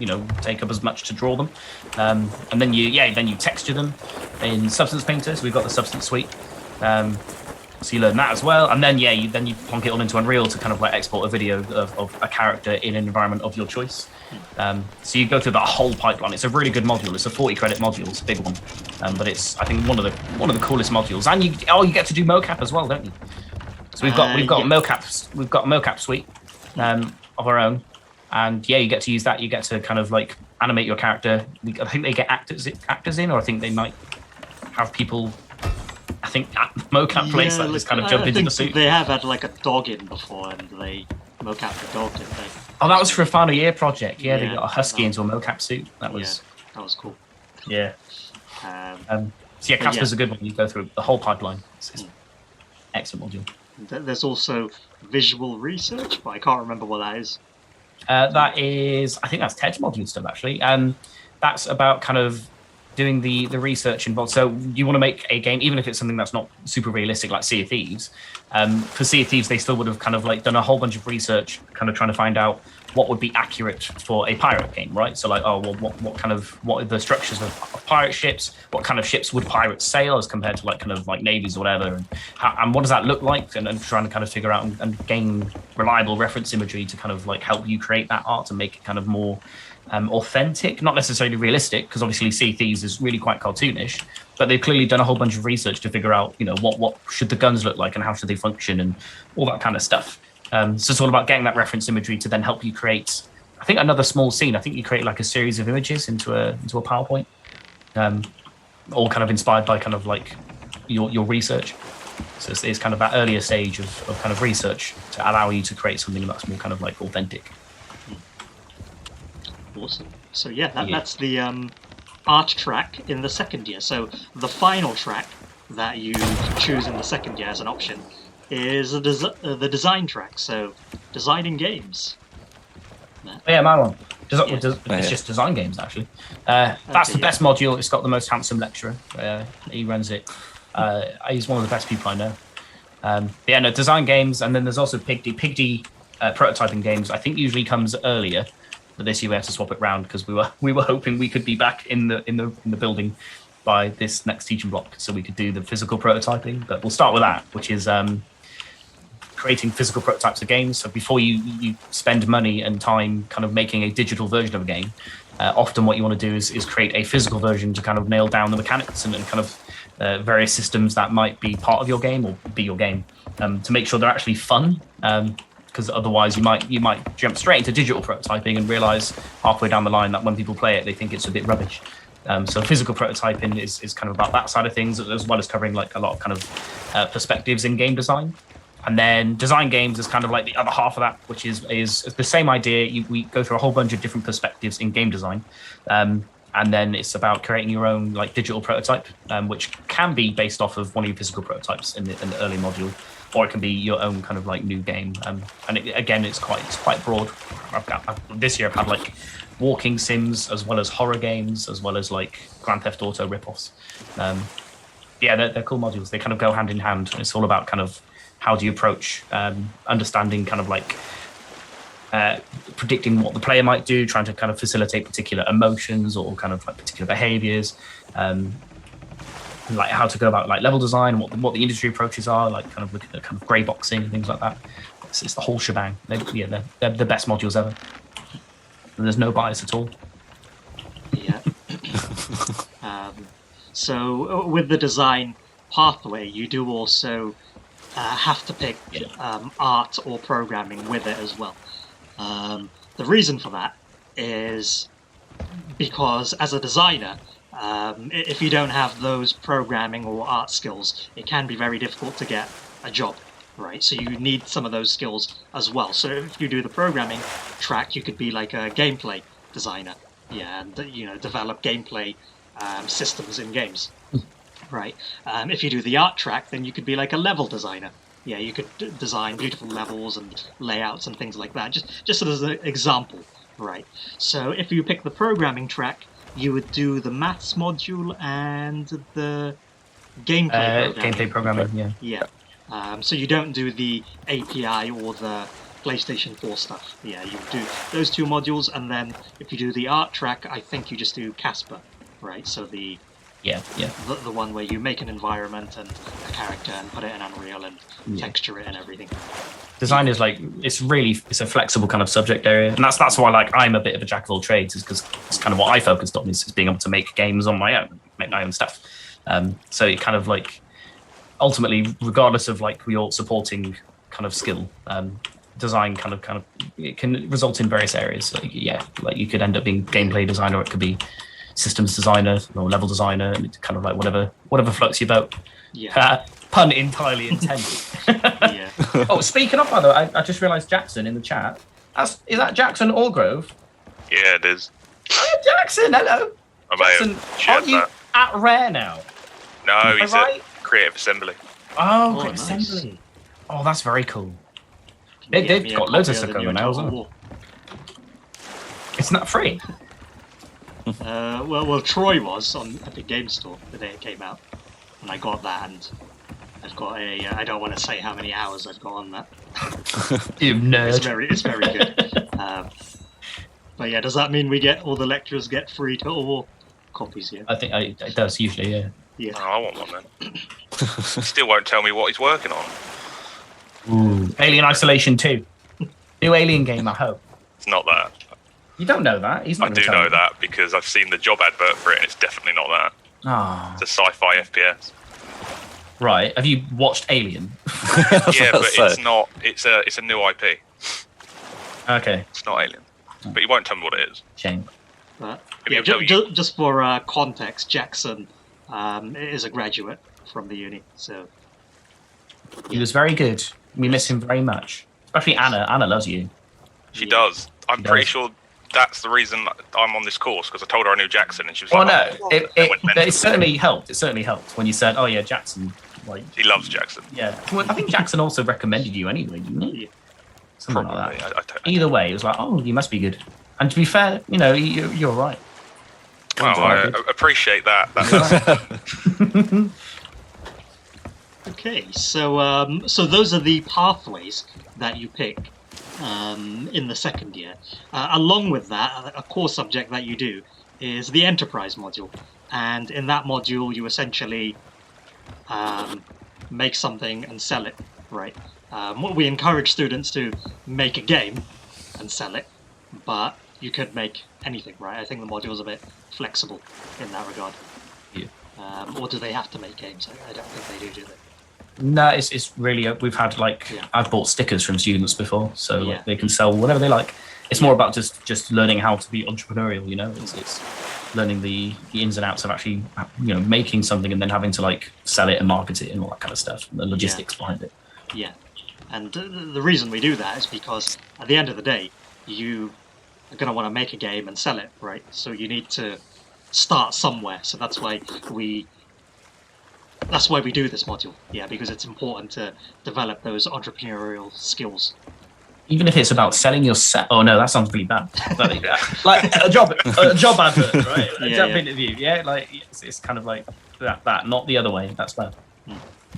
take up as much to draw them. And then you texture them in Substance Painter. So we've got the Substance Suite. So you learn that as well, and then you plonk it all into Unreal to kind of export a video of a character in an environment of your choice. So you go through that whole pipeline. It's a really good module. It's a 40 credit module. It's a big one, but it's I think one of the coolest modules. And you get to do mocap as well, don't you? So we've got mocaps. We've got a mocap suite of our own, and you get to use that. You get to kind of animate your character. I think they get actors in, or I think they might have people. I think at the mocap place just kind of jump into the suit. They have had a dog in before, and they mocap the dog, didn't they? Oh, that was for a final year project. Yeah, they got a husky into a mocap suit. That was cool. Yeah. So Casper's a good one. You go through the whole pipeline. It's excellent module. There's also visual research, but I can't remember what that is. That is, I think that's Ted's module stuff actually. That's about kind of doing the research involved. So you want to make a game, even if it's something that's not super realistic, like Sea of Thieves. For Sea of Thieves, they still would have kind of like done a whole bunch of research, kind of trying to find out what would be accurate for a pirate game, right? So like, oh, well, what are the structures of pirate ships? What kind of ships would pirates sail as compared to like kind of like navies or whatever? And what does that look like? And trying to kind of figure out and gain reliable reference imagery to kind of like help you create that art and make it kind of more authentic, not necessarily realistic, because obviously Sea of Thieves is really quite cartoonish, but they've clearly done a whole bunch of research to figure out, you know, what should the guns look like and how should they function and all that kind of stuff. So it's all about getting that reference imagery to then help you create, I think, another small scene. I think you create like a series of images into a PowerPoint, all kind of inspired by kind of like your research. So it's kind of that earlier stage of kind of research to allow you to create something that's more kind of like authentic. Awesome. So yeah, that's the art track in the second year. So the final track that you choose in the second year as an option is the design track. So designing games. Yeah, my one. It's just design games actually. That's the best module. It's got the most handsome lecturer. He runs it. He's one of the best people I know. Design games, and then there's also Pigdy prototyping games. I think usually comes earlier. But this year we had to swap it round because we were hoping we could be back in the building by this next teaching block, so we could do the physical prototyping. But we'll start with that, which is creating physical prototypes of games. So before you spend money and time kind of making a digital version of a game, often what you want to do is create a physical version to kind of nail down the mechanics and kind of various systems that might be part of your game or be your game, to make sure they're actually fun. Because otherwise you might jump straight into digital prototyping and realize halfway down the line that when people play it, they think it's a bit rubbish. So physical prototyping is kind of about that side of things, as well as covering like a lot of kind of perspectives in game design. And then design games is kind of like the other half of that, which is the same idea. We go through a whole bunch of different perspectives in game design. And then it's about creating your own like digital prototype, which can be based off of one of your physical prototypes in the early module, or it can be your own kind of like new game. And it's quite broad. This year I've had like walking sims, as well as horror games, as well as like Grand Theft Auto ripoffs. They're cool modules. They kind of go hand in hand. It's all about kind of how do you approach understanding kind of like predicting what the player might do, trying to kind of facilitate particular emotions or kind of like particular behaviors, like how to go about like level design, what the industry approaches are, like kind of looking at kind of grey boxing and things like that. It's the whole shebang. They're the best modules ever. And there's no bias at all. Yeah. So with the design pathway, you do also have to pick art or programming with it as well. The reason for that is because as a designer, if you don't have those programming or art skills, it can be very difficult to get a job, right? So you need some of those skills as well. So if you do the programming track, you could be like a gameplay designer, and develop gameplay systems in games, right? If you do the art track, then you could be like a level designer. Yeah, you could design beautiful levels and layouts and things like that. Just as an example, right? So if you pick the programming track, you would do the maths module and the gameplay programming. Yeah. So you don't do the API or the PlayStation 4 stuff. Yeah, you do those two modules, and then if you do the art track, I think you just do Casper, right? So the one where you make an environment and a character and put it in Unreal and texture it and everything. Design is like it's a flexible kind of subject area, and that's why like I'm a bit of a jack of all trades, is because it's kind of what I focused on is being able to make games on my own, make my own stuff. So it kind of like ultimately, regardless of like your supporting kind of skill, design kind of it can result in various areas. Like you could end up being gameplay designer, or it could be systems designer or level designer, and it's kind of like whatever floats your boat. Pun entirely intended. Oh, speaking of, by the way, I just realised Jackson in the chat. Is that Jackson Orgrove? Yeah, it is. Oh, Jackson, hello. Jackson, aren't you at Rare now? No, he's at Creative Assembly. Oh, Creative Assembly. Oh, that's very cool. They've got loads of stuff going on now, isn't it? It's not free. Well, Troy was on Epic Games Store the day it came out, and I got that, and I've got a. I don't want to say how many hours I've got on that. You nerd. It's very good. But yeah, does that mean we get all the lecturers get free Total War copies? Yeah. I think it does usually. Yeah. Yeah. Oh, I want one then. He still won't tell me what he's working on. Ooh. Alien Isolation 2. New Alien game, I hope. It's not that. You don't know that. He's not I gonna do tell know you. that because I've seen the job advert for it, and it's definitely not that. Ah. It's a sci-fi FPS. Right. Have you watched Alien? Yeah, but it's not. It's a new IP. Okay. It's not Alien. But he won't tell me what it is. Shame. But, Maybe yeah, he'll tell you. just for context, Jackson is a graduate from the uni, so He was very good. We miss him very much. Especially Anna. Anna loves you. She Yeah. does. I'm She pretty does. sure that's the reason I'm on this course, because I told her I knew Jackson, and she was Well, like, no. "Oh." It went mental. It certainly helped. It certainly helped when you said, "Oh yeah, Jackson." Like, He loves Jackson. yeah. Well, I think Jackson also recommended you anyway, didn't he? Yeah. Something Probably. like that. I don't Either way, it was like, "Oh, you must be good." And to be fair, you know, you're right. Well, I appreciate that. That's Okay, so those are the pathways that you pick in the second year. Along with that, a core subject that you do is the enterprise module, and in that module you essentially make something and sell it. Right? We encourage students to make a game and sell it, but you could make anything. Right? I think the module is a bit flexible in that regard. Yeah. Or do they have to make games? I don't think they do they? No, it's really we've had like Yeah. I've bought stickers from students before, so Yeah. like, they can sell whatever they like. It's more about just learning how to be entrepreneurial. You know, it's learning the ins and outs of actually making something and then having to like sell it and market it and all that kind of stuff, and the logistics behind it. Yeah, and the reason we do that is because at the end of the day, you are going to want to make a game and sell it, right? So you need to start somewhere. So that's why we do this module. Yeah, because it's important to develop those entrepreneurial skills. Even if it's about selling your set. Oh no, that sounds really bad. Like a job advert, right? A Yeah, job yeah. interview. Yeah, like it's kind of like that, not the other way. That's bad.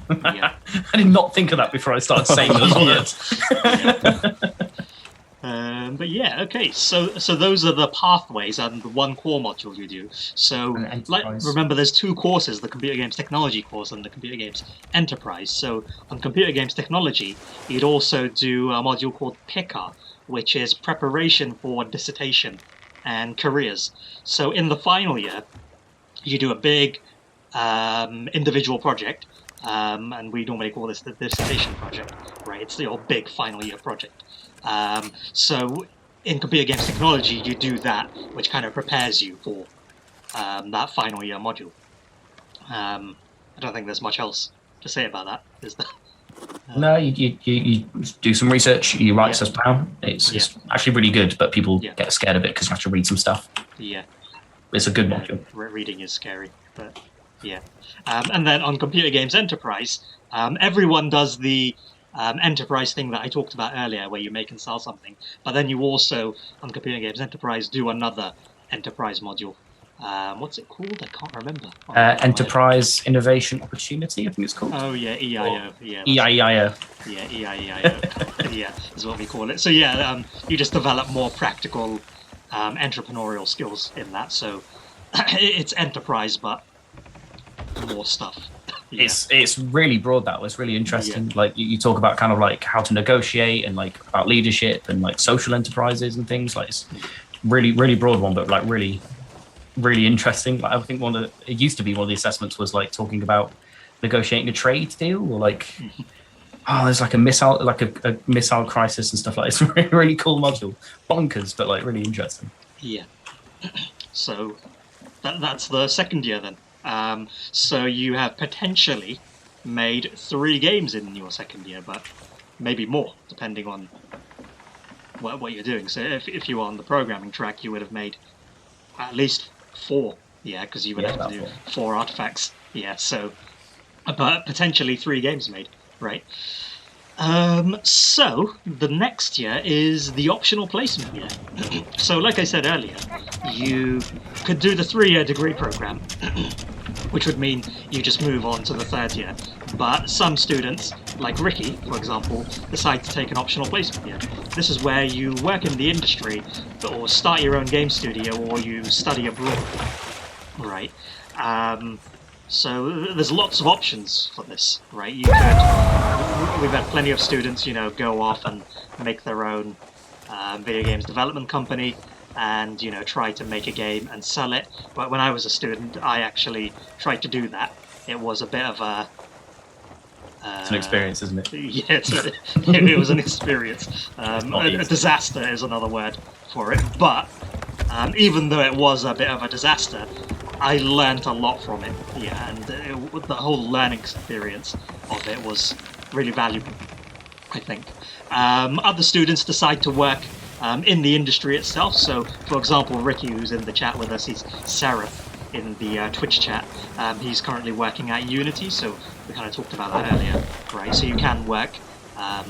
Yeah. I did not think of that before I started saying those words. But yeah, okay. So those are the pathways and the one core module you do. So And like, enterprise. remember, there's two courses: the computer games technology course and the computer games enterprise. So on computer games technology, you'd also do a module called PICA, which is preparation for dissertation and careers. So in the final year, you do a big individual project, and we normally call this the dissertation project, right? It's your big final year project. So in computer games technology, you do that, which kind of prepares you for that final year module. I don't think there's much else to say about that, is there? No, you do some research, you write stuff down. It's actually really good, but people Yeah. get scared of it because you have to read some stuff. Yeah. It's a good module. Reading is scary, but yeah. And then on Computer Games Enterprise, everyone does the enterprise thing that I talked about earlier, where you make and sell something. But then you also, on Computer Games Enterprise, do another enterprise module. What's it called? I can't remember. Enterprise Innovation Opportunity, I think it's called. Oh yeah, EIO. Yeah, EIEIO. yeah, EIEIO. Yeah, is what we call it. So yeah, you just develop more practical entrepreneurial skills in that. So it's enterprise, but more stuff. Yeah. It's really broad. That was really interesting. Like you talk about kind of like how to negotiate and like about leadership and like social enterprises and things. Like it's really broad one, but like really interesting. Like I think it used to be one of the assessments was like talking about negotiating a trade deal or like there's like a missile crisis and stuff like that. It's a really cool module, bonkers, but like really interesting. Yeah. So that's the second year then. So you have potentially made 3 games in your second year, but maybe more, depending on what you're doing. So if you were on the programming track, you would have made at least 4, because you would have to do 4 artifacts. Yeah, so but potentially 3 games made, right? So the next year is the optional placement year. So like I said earlier, you could do the 3-year degree program, which would mean you just move on to the 3rd year. But some students, like Ricky, for example, decide to take an optional placement year. This is where you work in the industry, or start your own game studio, or you study abroad. Right. So there's lots of options for this, right? We've had plenty of students, go off and make their own video games development company, and try to make a game and sell it. But when I was a student, I actually tried to do that. It was a bit of a it's an experience, isn't it? Yeah, it was an experience. A disaster is another word for it. But even though it was a bit of a disaster, I learned a lot from it. Yeah, and the whole learning experience of it was really valuable, I think. Other students decide to work in the industry itself. So, for example, Ricky, who's in the chat with us, he's Seraph in the Twitch chat. He's currently working at Unity, so we kind of talked about that earlier, right? So you can work, find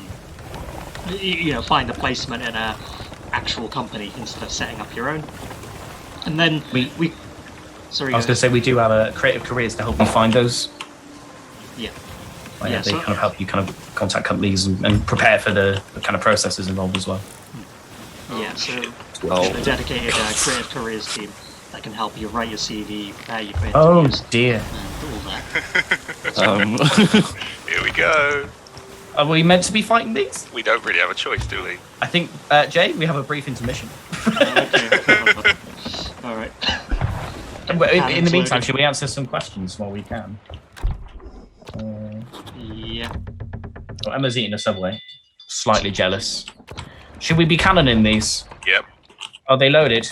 a placement in a actual company instead of setting up your own. And then Sorry, I was going to say we do have creative careers to help you find those. Yeah. They kind of help you kind of contact companies and prepare for the kind of processes involved as well. Yeah, so the dedicated creative careers team that can help you write your CV, prepare you for interviews. Oh dear. All that. Here we go. Are we meant to be fighting these? We don't really have a choice, do we? I think, Jay, we have a brief intermission. Okay. All right. In the meantime, should we answer some questions while we can? Yeah. Well, Emma's eating a Subway. Slightly jealous. Should we be cannoning these? Yep. Are they loaded?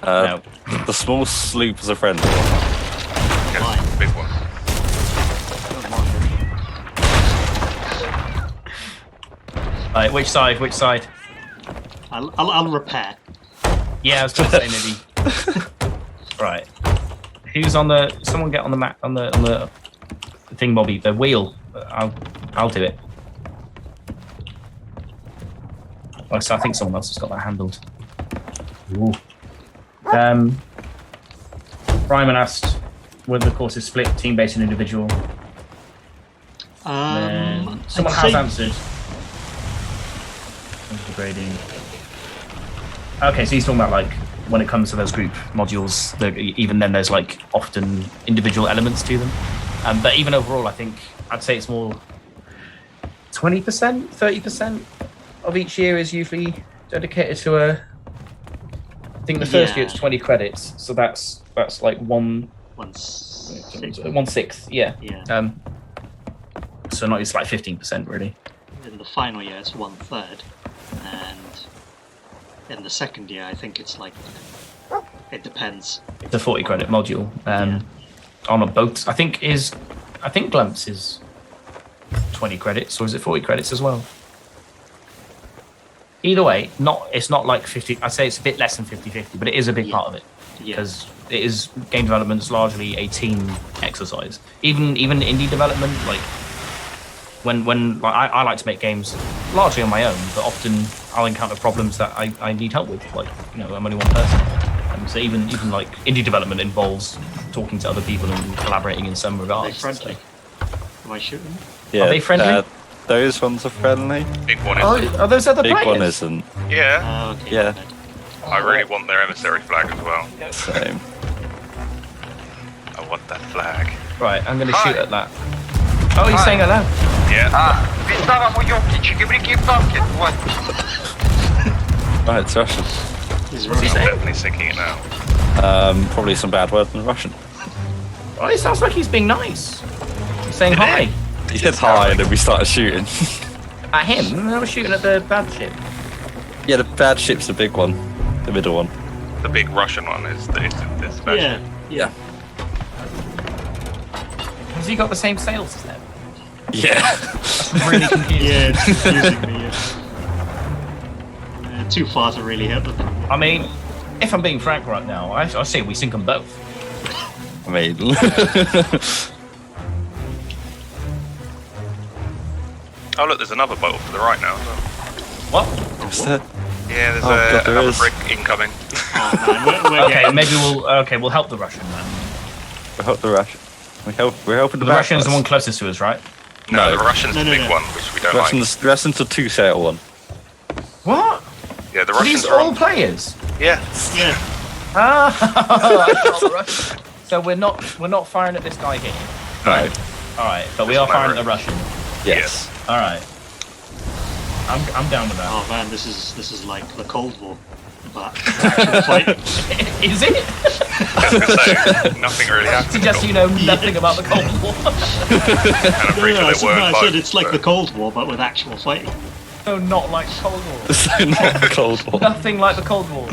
No. The small sloop is a friend. Okay, big one. Right, which side? Which side? I'll repair. Yeah, I was going to say maybe. Right. Who's on the? Someone get on the mat on the thing, Bobby. The wheel. I'll do it. Oh, so I think someone else has got that handled. Ooh. Ryman asked whether the course is split, team-based and individual. Someone has answered. Grading. Okay, so he's talking about like when it comes to those group modules, even then there's like often individual elements to them. But even overall, I think I'd say it's more 20%, 30% of each year is usually dedicated to a. I think the first year it's 20 credits, so that's like 1/6. Yeah. So it's like 15% really. In the final year, it's 1/3, and in the second year, I think it's like it depends. It's a 40 credit module. On a boat, I think Glumps is 20 credits, or is it 40 credits as well? Either way, it's not like 50. I'd say it's a bit less than 50-50, but it is a big part of it because it is game development is largely a team exercise. Even indie development, like when I like to make games largely on my own, but often I'll encounter problems that I need help with. Like I'm only one person, and so even like indie development involves talking to other people and collaborating in some regards. Are they friendly? Am I shooting? Yeah, are they friendly? Those ones are friendly. Big one isn't. Are those other Big players? one isn't. Yeah. Okay. Yeah. I really want their emissary flag as well. Same. I want that flag. Right, I'm going to shoot at that. Oh, he's saying hello. Yeah. Right, it's Russian. He's What's he right. saying? Definitely sinking it now. Probably some bad words in Russian. Oh, it sounds like he's being nice. He's saying hi. He said hi and then we started shooting. At him? I was shooting at the bad ship. Yeah, the bad ship's the big one. The middle one. The big Russian one is the bad Yeah. Has he got the same sails as them? Yeah. I'm really confused. Yeah, it's confusing me. Too far to really hit them. I mean, if I'm being frank right now, I say we sink them both. I mean... Oh look, there's another boat to the right now. As well. What? Is that? Yeah, there's there another is. brig incoming. Oh, man, we're Okay, getting- maybe we'll help the Russian then. We help the Russian. We're helping The the Russian's the bad one closest to us, right? No, No. the Russian's No, the no, big no. one, which we don't guys. Russians a two-sail one. What? like. Yeah, the Are Russians these are all on. players? Yeah. Yeah. Ah, so we're not firing at this guy here. No. All right, but we This are firing one at the Russian. Yes. All right. I'm down with that. Oh man, this is like the Cold War, but actual fight. Is it? I was gonna say, nothing really happened. Suggest you know nothing about the Cold War. And I'm pretty No, I sure they said, weren't it's like the Cold War, but with actual fighting. No, not like the Cold War. So not the Cold War. Nothing like the Cold War.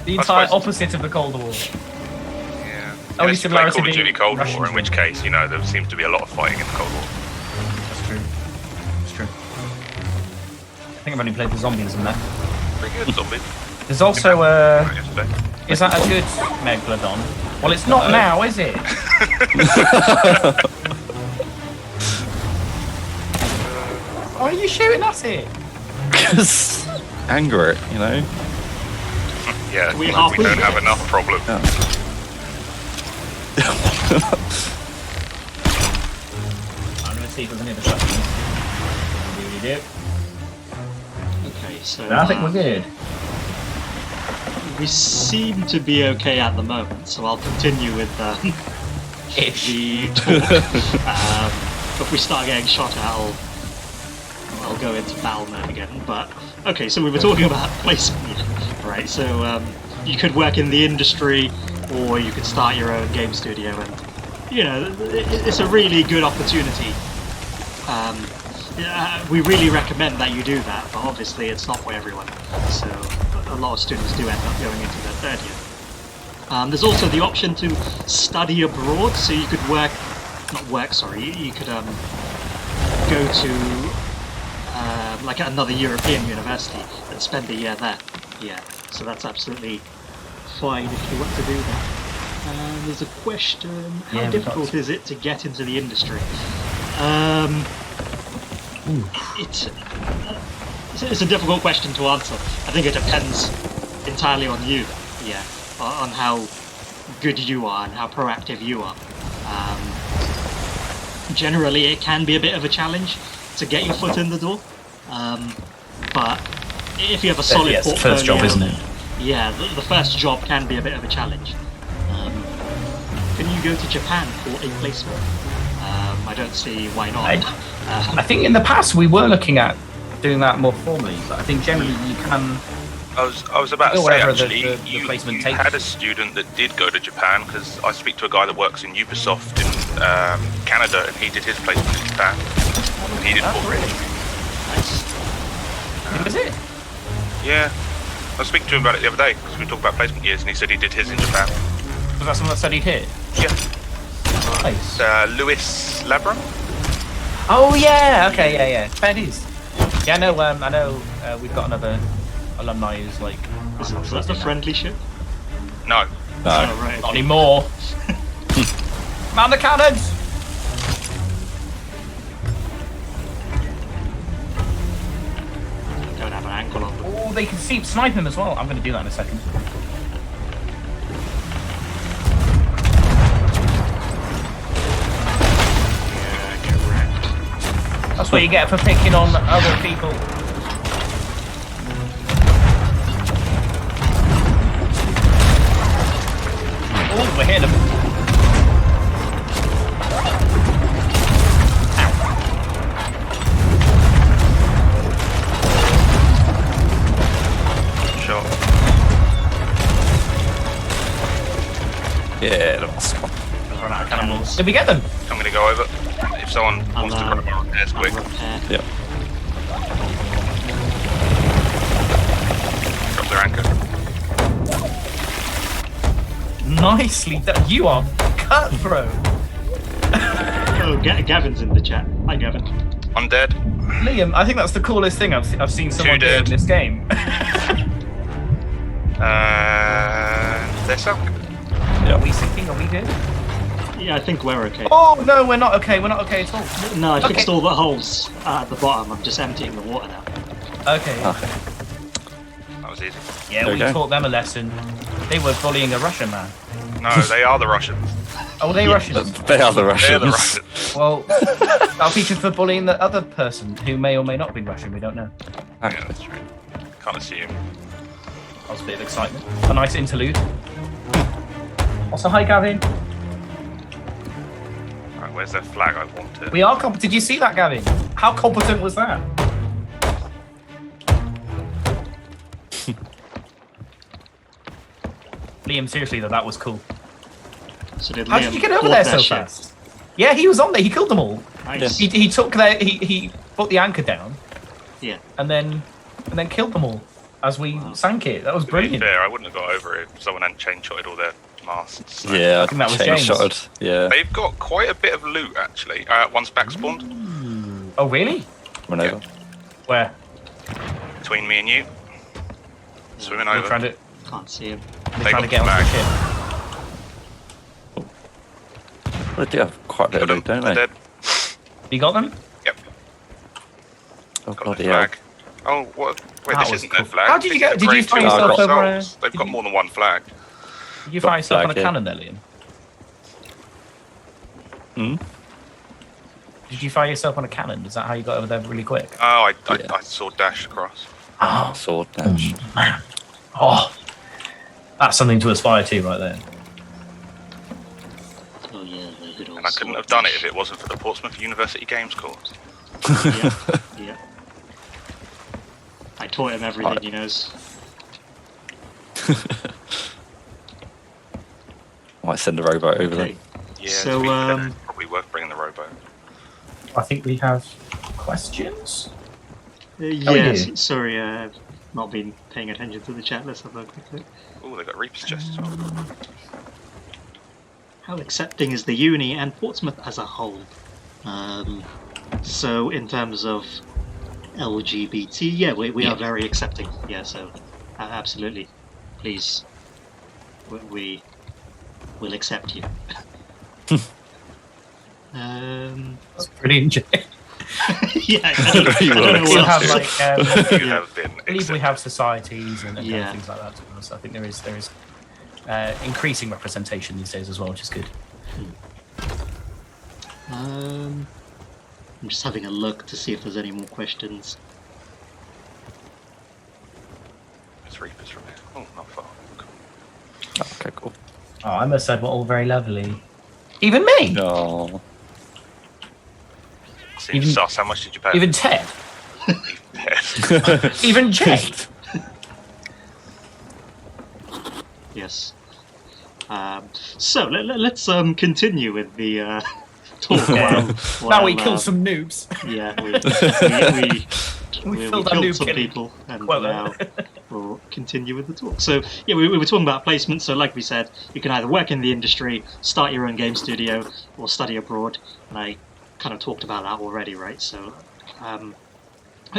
The I entire suppose- opposite of the Cold War. Yeah. Only Unless you play similarity Call of being Duty Cold Russians War, in which case, you know, there seems to be a lot of fighting in the Cold War. That's true. That's true. I think I've only played the zombies in that. Pretty good, zombie. There's also Yesterday. is that a good Megalodon? Well, it's not now, is it? Why are you shooting at it? Because anger it, you know. Yeah, Can we we harpoon don't it? have enough problem. Yeah. I'm gonna see if there's any other shots. We do. Okay, so I think we're good. we seem to be okay at the moment. So I'll continue with Ish. the talk. If we start getting shot at, I'll go into battle mode again. But okay, so we were talking about placement, right? So you could work in the industry, or you could start your own game studio, and you know it's a really good opportunity. We really recommend that you do that, but obviously it's not for everyone. So a lot of students do end up going into their third year. There's also the option to study abroad, so you could you could go to like another European university and spend a year there. Yeah, so that's absolutely fine if you want to do that. There's a question: how Yeah, difficult is it to get into the industry? It's a difficult question to answer. I think it depends entirely on you. Yeah, on how good you are and how proactive you are. Generally, it can be a bit of a challenge to get your foot in the door. But if you have a solid Yeah, it's the portfolio, first job, isn't it? Yeah, the first job can be a bit of a challenge. Can you go to Japan for a placement? I don't see why not. I think in the past we were looking at doing that more formally, but I think generally you can. I was about to Or say, whatever actually, the you placement takes. had a student that did go to Japan, because I speak to a guy that works in Ubisoft in Canada, and he did his placement in Japan. He did Oh, full- really? Nice. Was it? Yeah. I was speaking to him about it the other day, because we talked about placement years, and he said he did his in Japan. Was that someone that studied here? Yeah. Nice. Louis Labram? Oh yeah. Okay. Yeah. Fair dues. Yeah. I know. We've got another alumni who's like. Is that the friendly ship? No. No. Oh, right. Not anymore. Man the cannons! Don't have an angle on them. Oh, they can snipe him as well. I'm going to do that in a second. Yeah, get wrecked. That's what you get for picking on other people. Oh, we're hitting them. Sure. Yeah, that's one. Run out of cannonballs. Did we get them? I'm going to go over. If someone wants to grab my repairs I'll quick. repair. Yeah. Drop their anchor. Nicely done. You are cutthroat. Oh, Gavin's in the chat. Hi, Gavin. I'm dead. Liam, I think that's the coolest thing I've seen someone do in dead. this game. They're sunk. Are we sinking? Are we good? Yeah, I think we're okay. Oh no, we're not okay. We're not okay at all. No, I fixed all the holes at the bottom. I'm just emptying the water now. Okay. Okay. That was easy. Yeah, There we we go. taught them a lesson. They were bullying a Russian man. No, they are the Russians. Oh, they Russians. They are the Russians. They're the Russians. Well, I'll teach them for bullying the other person who may or may not be Russian. We don't know. Yeah, that's true. Can't assume. That was a bit of excitement. A nice interlude. Also, hi, Gavin. Right, where's their flag? I want it. We are competent. Did you see that, Gavin? How competent was that? Liam, seriously though, that was cool. So did How Liam did you get over board there that so ship? fast? Yeah, he was on there. He killed them all. Nice. He took their he put the anchor down Yeah. and then killed them all as we sank it. That was To be brilliant. fair, I wouldn't have got over it if someone hadn't chain-shotted all their masts. So. Yeah, I think that was chain James. shotted. Yeah. They've got quite a bit of loot, actually. Once back spawned, Oh really? Run over. Where? between me and you. Swimming We're over. trying to Can't see him. They trying to got get onto the flag. ship. Well, they do have quite a bit of Got loot, them. don't they? They're dead. You got them? Yep. Oh, Got bloody their hell. flag. Oh, what? Wait, That this was isn't cool. their flag. How did you This get- is did a you grade find two yourself over themselves. a- They've did got you- more than one flag. Did you find yourself flag, on a yeah. cannon there, Liam? Hmm? Did you fire yourself on a cannon? Is that how you got over there really quick? Oh, Yeah. I saw dash across. Oh, Sword dash. man. Oh, that's something to aspire to right there. Oh yeah, the good old And I couldn't have done it if it wasn't for the Portsmouth University Games course. Yeah, yeah. I taught him everything he knows. Might send a rowboat over Okay. them. Yeah, So, to be fair, um, it's probably worth bringing the rowboat. I think we have questions. Yes, do? sorry, I've not been paying attention to the chat. Let's have a quick look. Oh, they've got Reaper's chest as well. How accepting is the uni and Portsmouth as a whole? So in terms of LGBT, yeah, we are very accepting. Yeah, so absolutely, please, we will accept you. That's pretty interesting. Yeah, I don't know We what have else to- like, You have been I believe we accepted. have societies and kind Yeah. of things like that. So I think there is increasing representation these days as well, which is good. I'm just having a look to see if there's any more questions. There's Reapers from here. Oh, not far. Cool. Oh, okay, cool. Oh, I must have said we're all very lovely. Even me. No. Seems Even- sus. How much did you pay? Even Ted. Ted. Even Jake. Yes. So let's continue with the talk. Yeah. While, Now we kill some noobs. Yeah, we filled our killed noob some killing people, and quota. now we'll continue with the talk. So yeah, we were talking about placement. So like we said, you can either work in the industry, start your own game studio, or study abroad. And I kind of talked about that already, right? So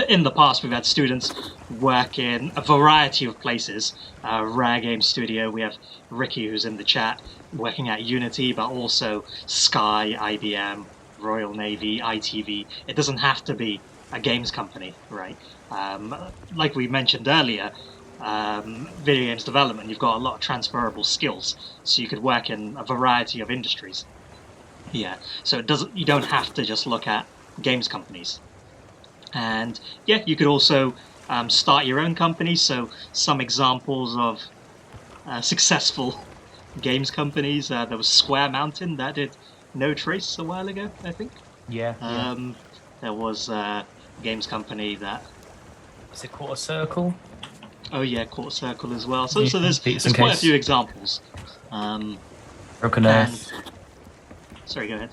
in the past, we've had students work in a variety of places. Rare Game Studio, we have Ricky, who's in the chat, working at Unity, but also Sky, IBM, Royal Navy, ITV. It doesn't have to be a games company, right? Like we mentioned earlier, video games development, you've got a lot of transferable skills, so you could work in a variety of industries. Yeah, so you don't have to just look at games companies. And yeah, you could also start your own company. So some examples of successful games companies. There was Square Mountain that did No Trace a while ago, I think. Yeah. There was a games company that. Is it Quarter Circle? Oh yeah, Quarter Circle as well. So Yeah, so there's Peterson quite a case. few examples. Broken And, Earth. sorry, go ahead.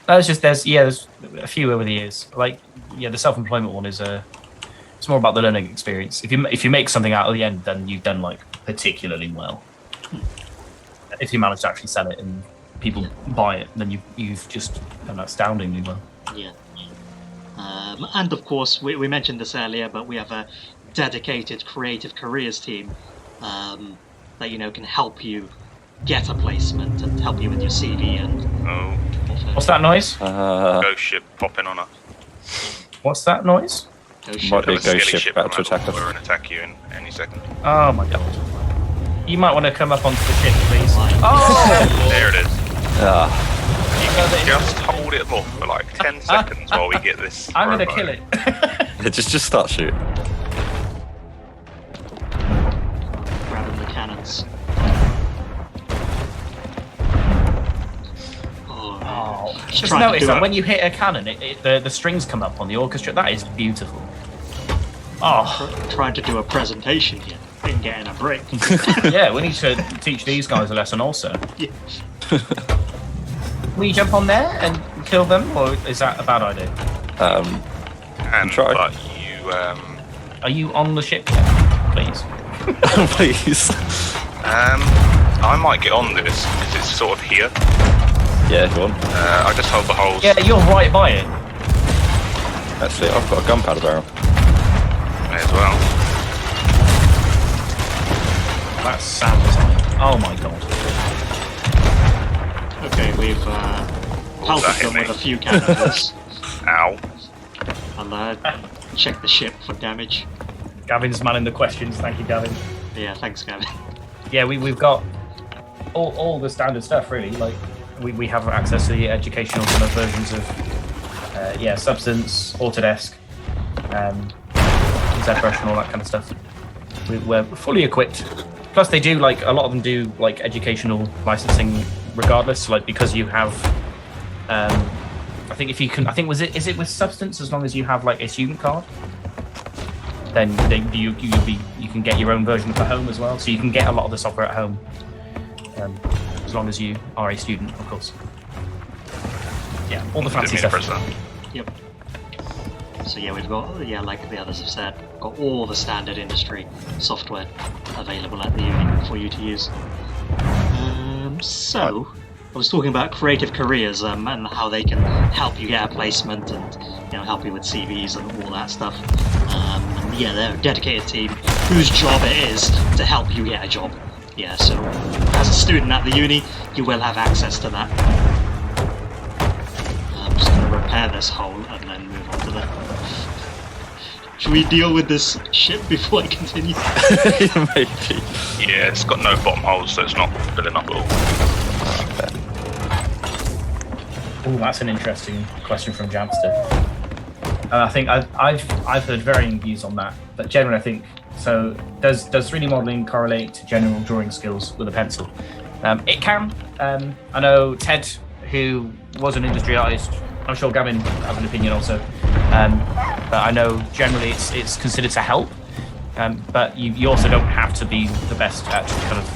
There's a few over the years. Like the self-employment one is it's more about the learning experience. If you make something out at the end, then you've done like particularly well. If you manage to actually sell it and people buy it, then you've just done astoundingly well. Yeah. And of course, we mentioned this earlier, but we have a dedicated creative careers team that can help you get a placement and help you with your CV and. Oh, What's that noise? ghost ship popping on us. What's that noise? Might be a Have a ghost skelly ship about to come out attack of the water us. and attack you in any second. Oh my god. You might want to come up onto the ship, please. Oh! There it is. Ah, Just hold it off for like 10 seconds while we get this. I'm gonna robot. kill it. yeah, just start shooting. Grabbing the cannons. Oh, Just just trying to notice do that it. when you hit a cannon, the strings come up on the orchestra. That is beautiful. Oh, Trying to do a presentation here. Ain't getting a break. yeah, we need to teach these guys a lesson also. Yeah. Will you jump on there and kill them, or is that a bad idea? And Try. but you Are you on the ship yet, please? Please. I might get on this because it's sort of here. Yeah, go on. I just hold the holes. Yeah, you're right by it. Actually, I've got a gunpowder barrel. May as well. That's sound design. Oh my god. Okay, we've that pelted hit them me. with a few cannons Ow. and check the ship for damage. Gavin's manning the questions. Thank you, Gavin. Yeah, thanks, Gavin. Yeah, we've got all the standard stuff really. Like we have access to the educational kind of versions of Substance, Autodesk, ZBrush, and all that kind of stuff. We're fully equipped. Plus, they do like a lot of them do like educational licensing regardless. Like because you have, I think if you can, I think is it with Substance as long as you have like a student card, then you can get your own version for home as well. So you can get a lot of the software at home, as long as you are a student, of course. Yeah, all the fancy Didn't mean to stuff. press that. Yep. So yeah, we've got, like the others have said, got all the standard industry software available at the uni for you to use. So, I was talking about creative careers and how they can help you get a placement and help you with CVs and all that stuff. Yeah, they're a dedicated team whose job it is to help you get a job. Yeah, so as a student at the uni, you will have access to that. I'm just going to repair this hole and then move on to the... Should we deal with this ship before I continue? Maybe. Yeah, it's got no bottom holes, so it's not filling up at all. Oh, that's an interesting question from Jamster. I think I've heard varying views on that, but generally I think so. Does 3D modeling correlate to general drawing skills with a pencil? It can. I know Ted, who was an industry artist. I'm sure Gavin has an opinion also, but I know generally it's considered to help. But you also don't have to be the best at kind of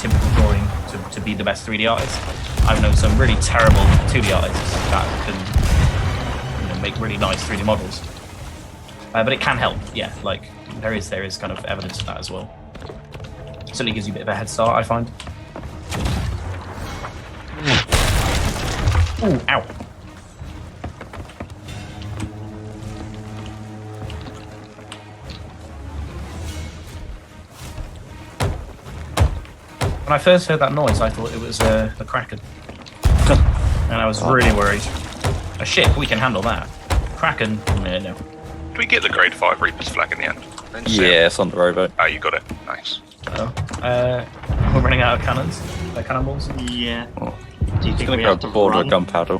typical drawing to be the best 3D artist. I've known some really terrible 2D artists that can make really nice 3D models. But it can help, yeah. Like there is kind of evidence of that as well. Certainly gives you a bit of a head start, I find. Ooh, ow. When I first heard that noise, I thought it was a Kraken. And I was really worried. A ship, we can handle that. Kraken, no. Do we get the grade 5 Reaper's flag in the end? Then Yeah, it's on the rowboat. Oh, you got it. Nice. Oh. We're running out of cannons. Cannonballs. Yeah. Oh. Do you I'm think gonna we go have to board run? with gunpowder.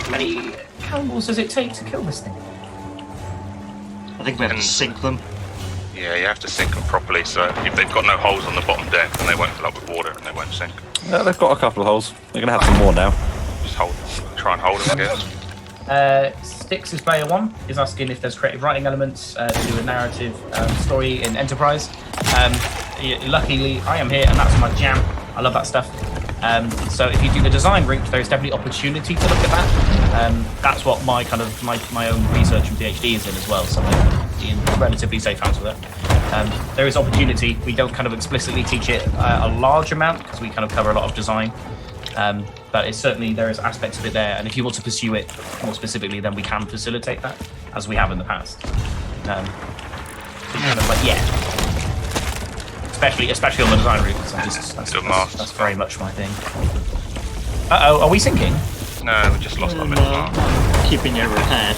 How many cannonballs does it take to kill this thing? I think we have to sink them. Yeah, you have to sink them properly, so if they've got no holes on the bottom deck, then they won't fill up with water and they won't sink. Yeah, they've got a couple of holes. They're gonna have some more now. Just try and hold them, I guess. Styx is player 1 is asking if there's creative writing elements to do a narrative story in Enterprise. Luckily, I am here and that's my jam. I love that stuff. So if you do the design route, there is definitely opportunity to look at that. That's what my kind of my own research and PhD is in as well. So I'm in relatively safe hands with it. There is opportunity. We don't kind of explicitly teach it a large amount because we kind of cover a lot of design. But it's certainly, there is aspects of it there, and if you want to pursue it more specifically, then we can facilitate that, as we have in the past. Kind of like, yeah. Especially on the design route, because that's very much my thing. Uh-oh, are we sinking? No, we just lost our middle mark. Keeping it repaired.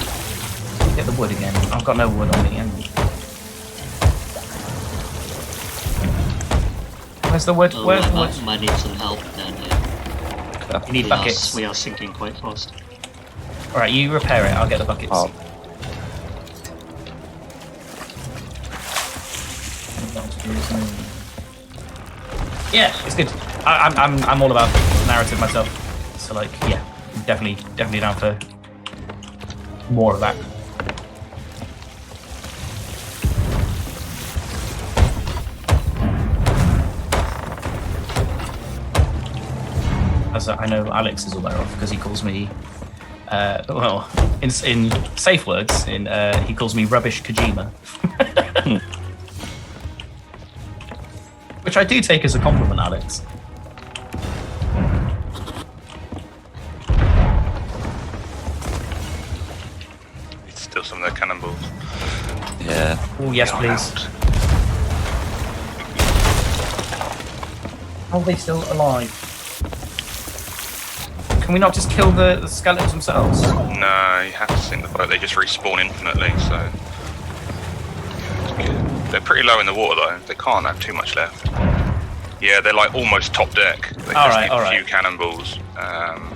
Get the wood again. I've got no wood on me. Where's the wood? Where's the wood? Might need some help down here. You need buckets. We are sinking quite fast. Alright, you repair it. I'll get the buckets. Oh. Yeah, it's good. I'm all about narrative myself. So like, yeah, definitely down for more of that. As I know Alex is aware of, because he calls me, well, in safe words, he calls me Rubbish Kojima. Which I do take as a compliment, Alex. It's still some of their cannonballs. Yeah. Oh, yes, please. How are they still alive? Can we not just kill the skeletons themselves? No, you have to sink the boat. They just respawn infinitely, so... They're pretty low in the water, though. They can't have too much left. Yeah, they're like almost top deck. They just need a few cannonballs.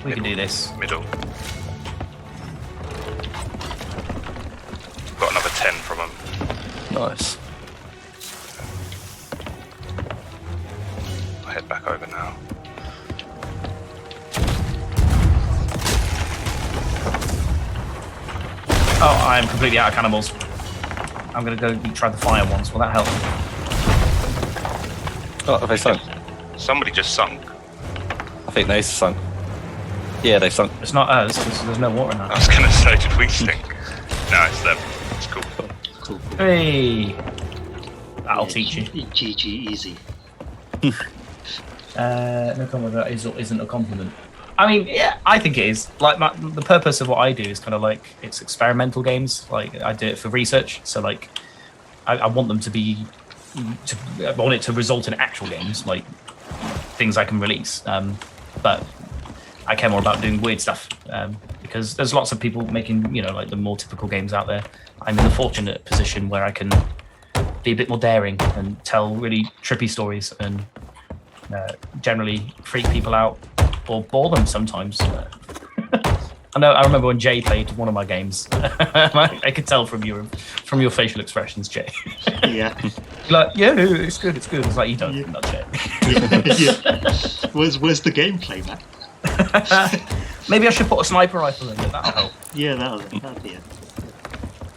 We can do this. Middle. Got another 10 from them. Nice. I'll head back over now. Oh, I am completely out of cannonballs. I'm gonna go try the fire ones. Will that help? Oh, have they sunk? Somebody just sunk. I think they sunk. Yeah, they sunk. It's not us, because there's no water in I that. was gonna say, did we sink? No, it's them. It's cool. Cool. Hey! That'll teach you. GG easy. No comment, that isn't a compliment. I mean, yeah, I think it is. Like, the purpose of what I do is kind of like, it's experimental games. Like, I do it for research, so like, I want them to be, I want it to result in actual games, like things I can release. But I care more about doing weird stuff, because there's lots of people making, you know, like the more typical games out there. I'm in the fortunate position where I can be a bit more daring and tell really trippy stories and generally freak people out or bore them sometimes. I remember when Jay played one of my games. I could tell from your facial expressions, Jay. Yeah. Like, yeah, it's good. It's like, you don't, not Jay. Yeah. Where's the gameplay, man? Maybe I should put a sniper rifle in it. That'll help. Yeah, that'll be it.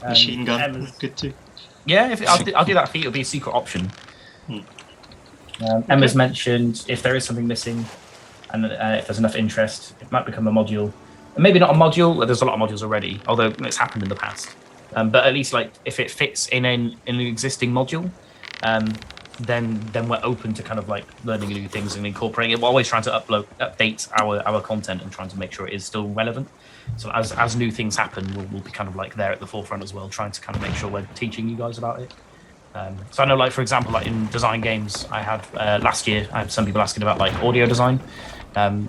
Machine gun, good too. Yeah, I'll do that for you. It'll be a secret option. Emma's mentioned if there is something missing, and if there's enough interest, it might become a module. Maybe not a module. There's a lot of modules already, although it's happened in the past. But at least, like, if it fits in an existing module, then we're open to kind of like learning new things and incorporating it. We're always trying to update our content and trying to make sure it is still relevant. So as new things happen, we'll be kind of like there at the forefront as well, trying to kind of make sure we're teaching you guys about it. So I know, like, for example, like in design games, I had last year, I had some people asking about like audio design.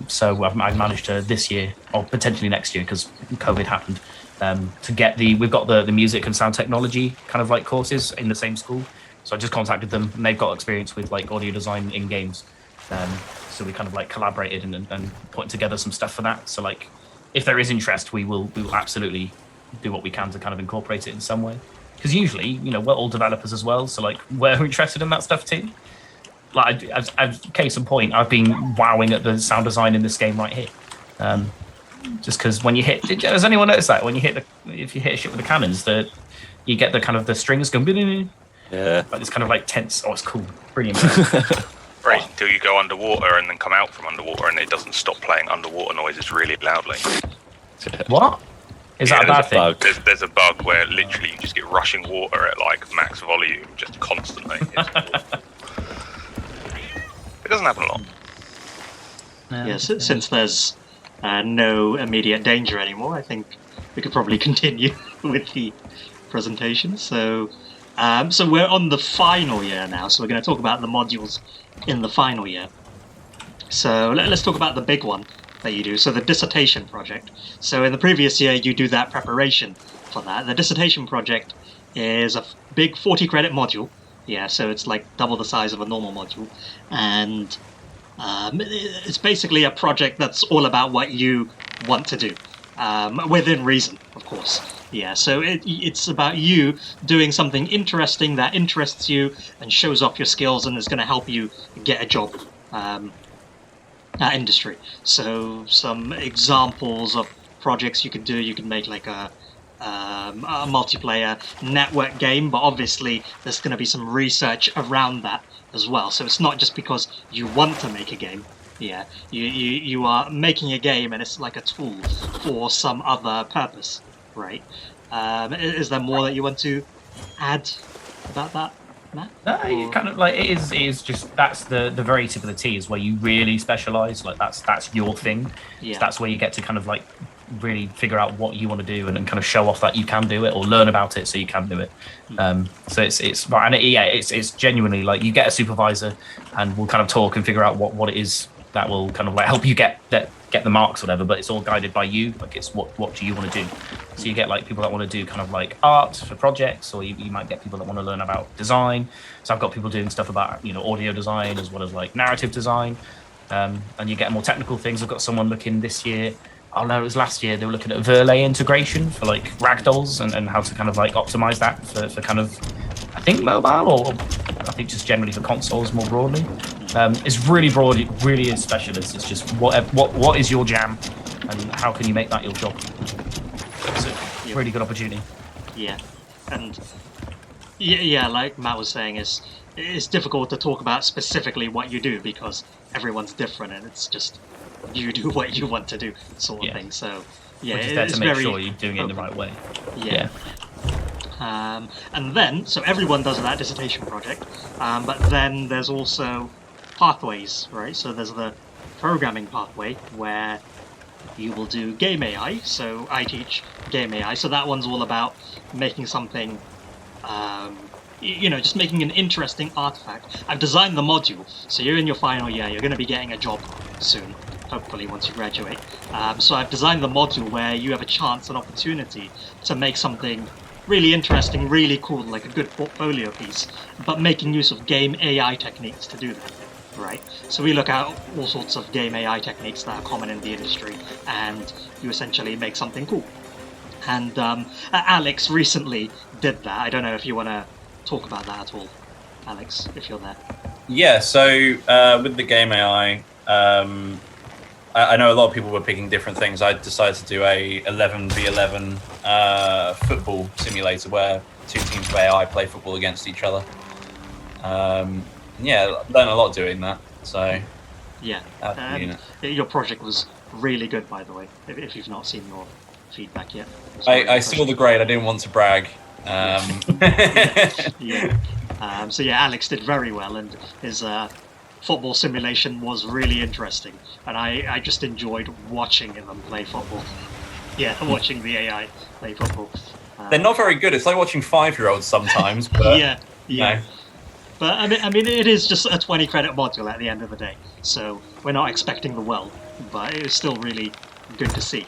So I've managed to this year, or potentially next year, because COVID happened, to get we've got the music and sound technology kind of like courses in the same school. So I just contacted them, and they've got experience with like audio design in games. So we kind of like collaborated and put together some stuff for that. So like, if there is interest, we will absolutely do what we can to kind of incorporate it in some way. Because usually, you know, we're all developers as well, so like we're interested in that stuff too. Like, as case in point, I've been wowing at the sound design in this game right here. Just because when you hit, has anyone noticed that when if you hit a shit with the cannons, you get the kind of the strings going. Yeah. Like this kind of like tense. Oh, it's cool, brilliant. Right, until you go underwater and then come out from underwater and it doesn't stop playing underwater noises really loudly. What? Is that a bad thing? There's a bug where literally you just get rushing water at like max volume, just constantly. It doesn't happen a lot. Yes, since there's no immediate danger anymore, I think we could probably continue with the presentation. So, so we're on the final year now, so we're going to talk about the modules in the final year. So let's talk about the big one that you do, so the dissertation project. So in the previous year, you do that preparation for that. The dissertation project is a big 40 credit module. Yeah, so it's like double the size of a normal module. And it's basically a project that's all about what you want to do, within reason, of course. Yeah, so it's about you doing something interesting that interests you and shows off your skills and is going to help you get a job at industry. So some examples of projects you could do: you could make like a multiplayer network game, but obviously there's going to be some research around that as well. So it's not just because you want to make a game. Yeah, you are making a game and it's like a tool for some other purpose, right? Is there more that you want to add about that, Matt? No, you kind of like it is just that's the very tip of the T is where you really specialize. Like that's your thing. Yeah. So that's where you get to kind of like really figure out what you want to do and kind of show off that you can do it, or learn about it so you can do it. So it's right, and it's genuinely like you get a supervisor and we'll kind of talk and figure out what it is that will kind of like help you get the marks or whatever, but it's all guided by you. Like it's what do you want to do. So you get like people that want to do kind of like art for projects, or you might get people that want to learn about design. So I've got people doing stuff about audio design as well as like narrative design, and you get more technical things. I've got someone looking this year. Oh no, it was last year. They were looking at Verlet integration for like ragdolls and how to kind of like optimize that for kind of, I think, mobile, or I think just generally for consoles more broadly. It's really broad. It really is specialist. It's just what is your jam, and how can you make that your job? It's a really good opportunity. Yeah, and yeah, like Matt was saying, it's difficult to talk about specifically what you do because everyone's different, and it's just you do what you want to do, sort of thing. So yeah, Which is there it's to make very sure you're doing it in the right way. Yeah. And then, so everyone does that dissertation project, but then there's also pathways, right? So there's the programming pathway where you will do game AI. So I teach game AI. So that one's all about making something, just making an interesting artifact. I've designed the module. So you're in your final year. You're going to be getting a job soon, hopefully once you graduate. So I've designed the module where you have a chance, an opportunity to make something really interesting, really cool, like a good portfolio piece, but making use of game AI techniques to do that, right? So we look at all sorts of game AI techniques that are common in the industry, and you essentially make something cool. And Alex recently did that. I don't know if you want to talk about that at all, Alex, if you're there. Yeah, so with the game AI, I know a lot of people were picking different things. I decided to do a 11v11 football simulator where two teams of AI play football against each other. Yeah, learned a lot doing that. So yeah, your project was really good, by the way. If you've not seen your feedback yet, I saw the grade. I didn't want to brag. Yeah. So yeah, Alex did very well, and his football simulation was really interesting, and I just enjoyed watching them play football. Yeah, watching the AI play football. They're not very good. It's like watching 5-year-olds sometimes. But yeah. No. But I mean, it is just a 20 credit module at the end of the day, so we're not expecting the world, but it was still really good to see.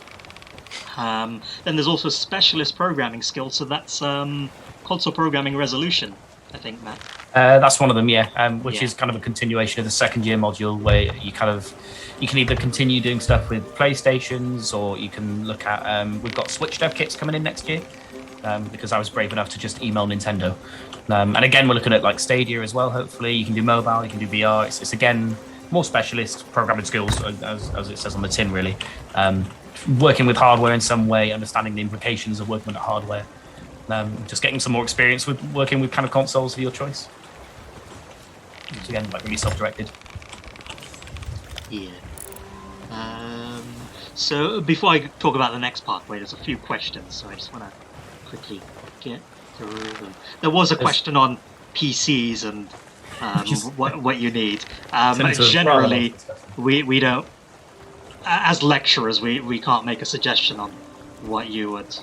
Then there's also specialist programming skills, so that's console programming resolution, I think, Matt. That's one of them, which is kind of a continuation of the second year module where you can either continue doing stuff with PlayStations, or you can look at we've got Switch dev kits coming in next year, because I was brave enough to just email Nintendo. And again, we're looking at like Stadia as well. Hopefully you can do mobile, you can do VR. It's again more specialist programming skills, as it says on the tin, really. Working with hardware in some way, understanding the implications of working with that hardware. Just getting some more experience with working with kind of consoles of your choice. So again, like really self-directed. Yeah. So before I talk about the next pathway, there's a few questions, so I just want to quickly get through them. There was a question on PCs and what you need. Generally, we don't as lecturers, we can't make a suggestion on what you would.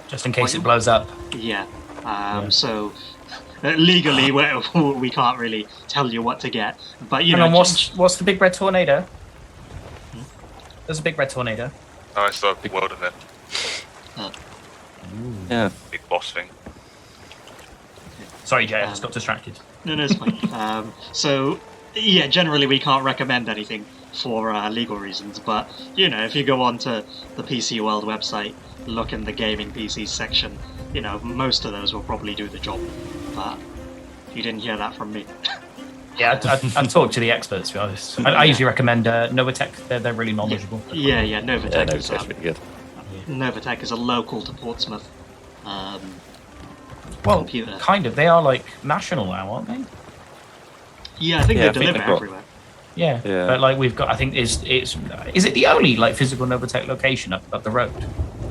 Just in case it blows up. Yeah. So legally, we can't really tell you what to get. But you know, what's the big red tornado? There's a big red tornado. Oh, it's the big world event. Yeah. Big boss thing. Sorry, Jay, I just got distracted. No, it's fine. So, yeah, generally we can't recommend anything for legal reasons, but, you know, if you go on to the PC World website, look in the gaming PC section, you know, most of those will probably do the job, but you didn't hear that from me. Yeah, I'd talk to the experts, to be honest. I usually recommend Novatech. They're really knowledgeable. Yeah, Novatech, Yeah, Novatech's really good. Novatech is a local to Portsmouth computer. Kind of. They are like national now, aren't they? Yeah, I think they deliver everywhere. Yeah, but like we've got, I think is it the only like physical Novatech location up the road?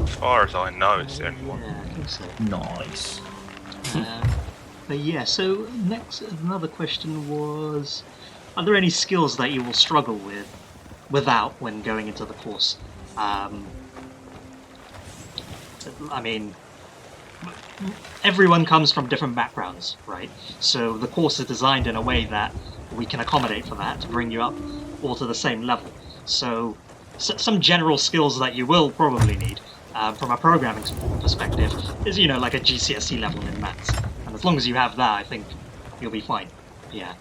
As far as I know, it's the only one. Yeah, I think so. Nice. But yeah, so next, another question was, are there any skills that you will struggle without when going into the course? I mean, everyone comes from different backgrounds, right? So the course is designed in a way that we can accommodate for that to bring you up all to the same level. So some general skills that you will probably need from a programming perspective is, you know, like a GCSE level in maths. And as long as you have that, I think you'll be fine. Yeah.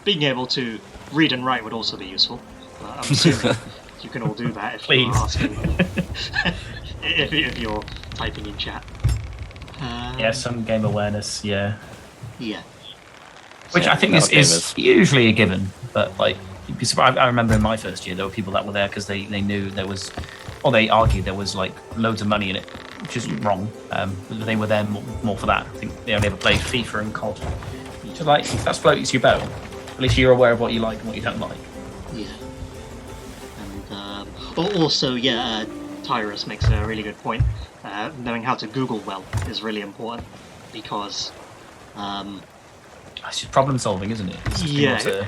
Being able to read and write would also be useful. I'm assuming you can all do that if you're asking. if you're typing in chat. Some game awareness, yeah. Which Yeah, I think is usually a given, but like, you'd be surprised. I remember in my first year, there were people that were there because they knew there was, or they argued there was like loads of money in it, which is wrong. They were there more for that. I think they only ever played FIFA and COD. So like, that's floats your boat. At least you're aware of what you like and what you don't like. Yeah. And also, Tyrus makes a really good point. Knowing how to Google well is really important because it's just problem solving, isn't it? It's just being able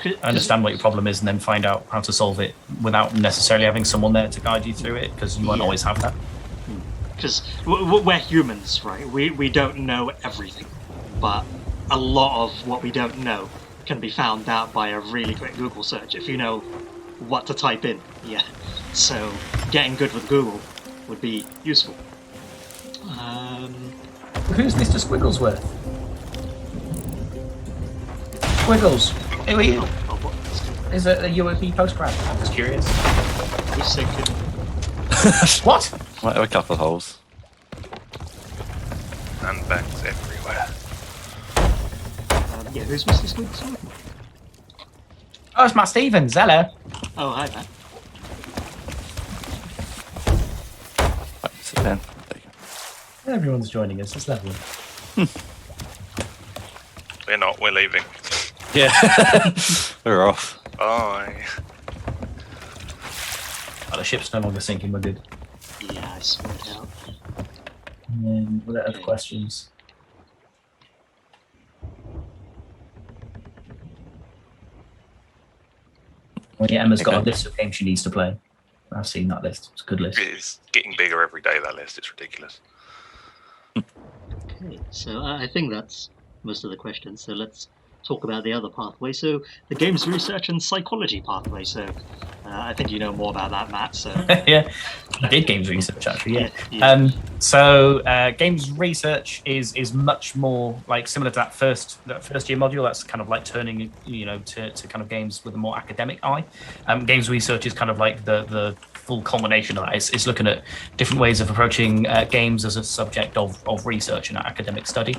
to understand what your problem is and then find out how to solve it without necessarily having someone there to guide you through it, because you won't always have that. Because we're humans, right? We don't know everything, but a lot of what we don't know can be found out by a really quick Google search if you know what to type in. Yeah. So getting good with Google would be useful. Who's Mr. Squigglesworth? Squiggles, who are you? Is it a UOP postgrad? I'm just curious. Who's thinking? What? Might have a couple of holes. And bangs everywhere. Who's Mr. Squigglesworth? Oh, it's Matt Stevens. Hello. Oh, hi, Matt. Right, sit down. There you go. Everyone's joining us. It's lovely. We're not, we're leaving. Yeah. We're off. Bye. Oh, the ship's no longer sinking. We're good. Yeah, I sorted it out. And then, were there other questions? Well, yeah, Emma's got a list of games she needs to play. I've seen that list. It's a good list. It's getting bigger every day, that list. It's ridiculous. Okay, so I think that's most of the questions. So let's talk about the other pathway. So the games research and psychology pathway. So I think you know more about that, Matt. So Yeah, I did games research actually. Yeah. So games research is much more like similar to that first year module. That's kind of like turning to kind of games with a more academic eye. Games research is kind of like the full culmination of that. It's looking at different ways of approaching games as a subject of research and academic study.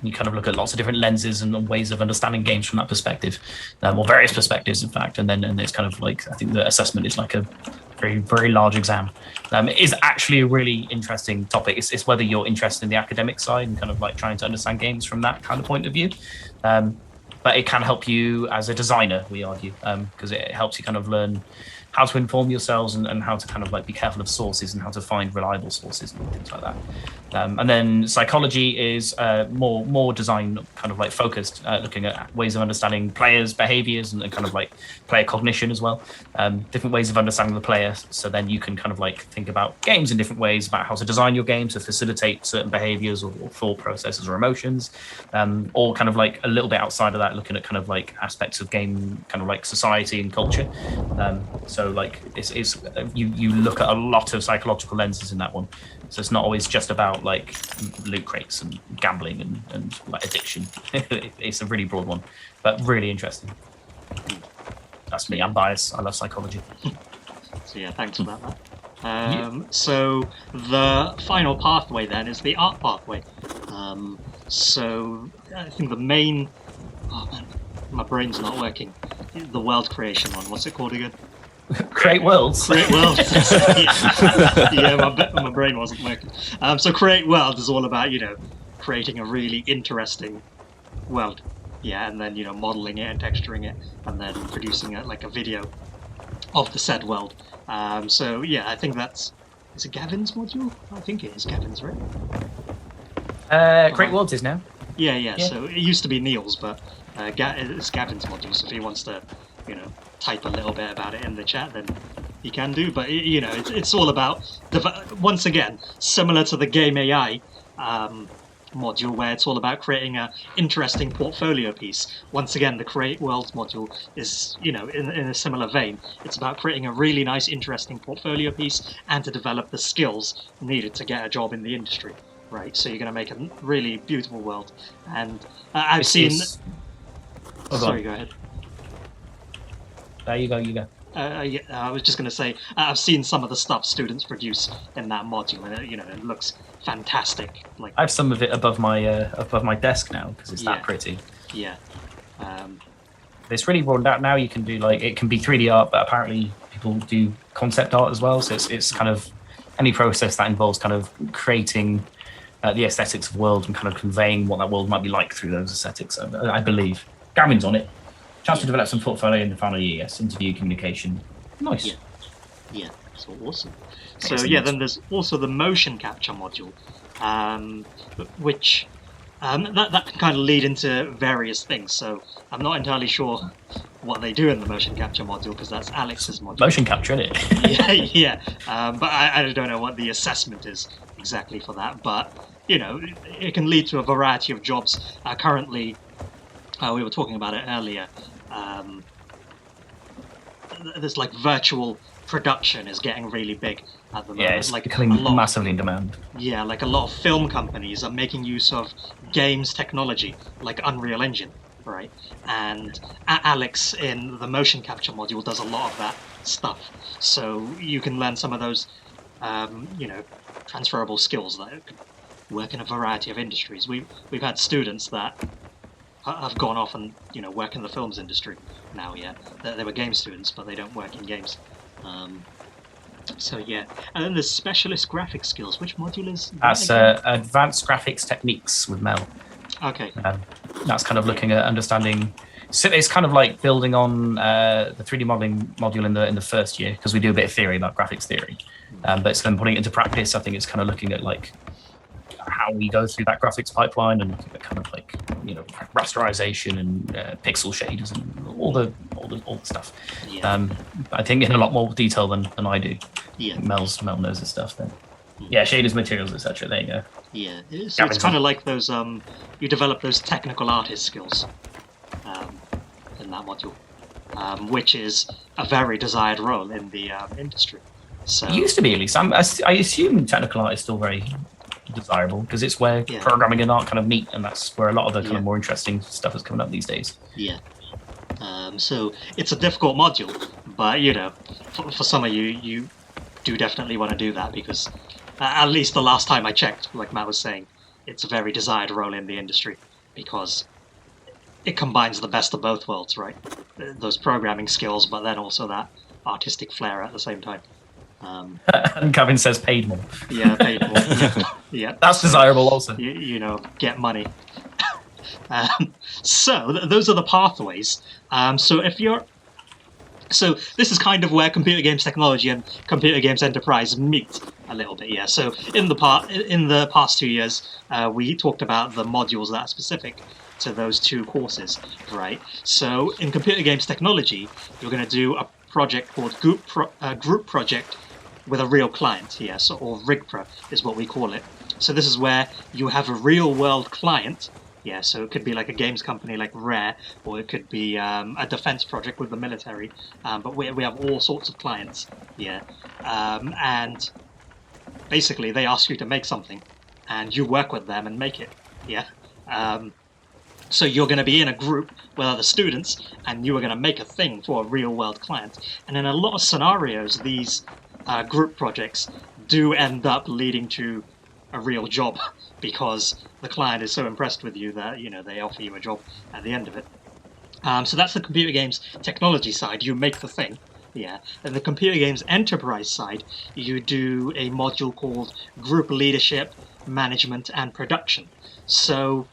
You kind of look at lots of different lenses and ways of understanding games from that perspective, or various perspectives, in fact. And then it's kind of like, I think the assessment is like a very, very large exam. It is actually a really interesting topic. It's whether you're interested in the academic side and kind of like trying to understand games from that kind of point of view. But it can help you as a designer, we argue, because it helps you kind of learn how to inform yourselves and how to kind of like be careful of sources and how to find reliable sources and things like that. And then psychology is more design kind of like focused, looking at ways of understanding players' behaviors and kind of like player cognition as well. Different ways of understanding the player, so then you can kind of like think about games in different ways, about how to design your game to facilitate certain behaviors or thought processes or emotions, or kind of like a little bit outside of that, looking at kind of like aspects of game, kind of like society and culture. So like it's you look at a lot of psychological lenses in that one. So it's not always just about like loot crates and gambling and like addiction. It's a really broad one, but really interesting. That's me. I'm biased. I love psychology. So yeah, thanks for that, Matt. So the final pathway then is the art pathway. So I think the main... Oh man, my brain's not working. The world creation one, what's it called again? Create worlds. Create worlds. Yeah, my brain wasn't working. So create world is all about, creating a really interesting world. Yeah, and then, modeling it and texturing it, and then producing it like a video of the said world. So yeah, I think that's... Is it Gavin's module? I think it is Gavin's, right? Create worlds is now. Yeah. So it used to be Neil's, but it's Gavin's module, so if he wants to, type a little bit about it in the chat, then he can do. But it's all about once again, similar to the game AI module, where it's all about creating a interesting portfolio piece. Once again, the Create Worlds module is in a similar vein. It's about creating a really nice, interesting portfolio piece and to develop the skills needed to get a job in the industry. Right, so you're going to make a really beautiful world, and I've seen. Sorry, go ahead. You go. Yeah, I was just going to say I've seen some of the stuff students produce in that module, and it looks fantastic. Like I have some of it above my desk now because it's that pretty. Yeah. It's really broadened out now. You can do it can be 3D art, but apparently people do concept art as well. So it's kind of any process that involves kind of creating the aesthetics of the world and kind of conveying what that world might be like through those aesthetics. I believe Gavin's on it. Chance to develop some portfolio in the final year, yes. Interview, communication. Nice. Yeah. So awesome. So yeah, then there's also the motion capture module, which that can kind of lead into various things. So I'm not entirely sure what they do in the motion capture module because that's Alex's module. Motion capture, isn't it? yeah. But I don't know what the assessment is exactly for that. But it can lead to a variety of jobs. Currently, we were talking about it earlier. There's like virtual production is getting really big at the moment. Yeah, it's becoming massively in demand. Yeah, like a lot of film companies are making use of games technology, like Unreal Engine, right? And Alex in the motion capture module does a lot of that stuff. So you can learn some of those, transferable skills that could work in a variety of industries. We've had students that have gone off and work in the films industry now. Yeah, they were game students, but they don't work in games. So yeah, and then there's specialist graphic skills. Which module is that? That's advanced graphics techniques with Mel. Okay. That's kind of looking at understanding. So it's kind of like building on the 3D modeling module in the first year because we do a bit of theory about graphics theory, but it's then putting it into practice. I think it's kind of looking at like how we go through that graphics pipeline and looking at kind of like rasterization and pixel shaders and all the stuff. Yeah. I think in a lot more detail than I do. Yeah. Mel knows his stuff then. Yeah, shaders, materials, etc. There you go. Yeah, so it's kind of like those. You develop those technical artist skills in that module, which is a very desired role in the industry. So it used to be, at least. I assume technical art is still very desirable because it's where programming and art kind of meet, and that's where a lot of the kind of more interesting stuff is coming up these days. Yeah. So it's a difficult module, but for some of you do definitely want to do that because at least the last time I checked, like Matt was saying, it's a very desired role in the industry because it combines the best of both worlds, right? Those programming skills, but then also that artistic flair at the same time. And Kevin says paid more. Yeah, paid more. Yeah, that's desirable also. Get money. So those are the pathways. So if you're So this is kind of where computer games technology and computer games enterprise meet a little bit. Yeah. So in the past 2 years, we talked about the modules that are specific to those two courses, right? So in computer games technology, you're going to do a project called group project with a real client. Yes, or RigPro is what we call it. So this is where you have a real world client. Yeah, so it could be like a games company like Rare, or it could be a defense project with the military. But we have all sorts of clients. Yeah, and basically they ask you to make something, and you work with them and make it. Yeah. So you're going to be in a group with other students, and you are going to make a thing for a real-world client. And in a lot of scenarios, these group projects do end up leading to a real job because the client is so impressed with you that they offer you a job at the end of it. So that's the computer games technology side. You make the thing. Yeah. And the computer games enterprise side, you do a module called Group Leadership, Management, and Production. So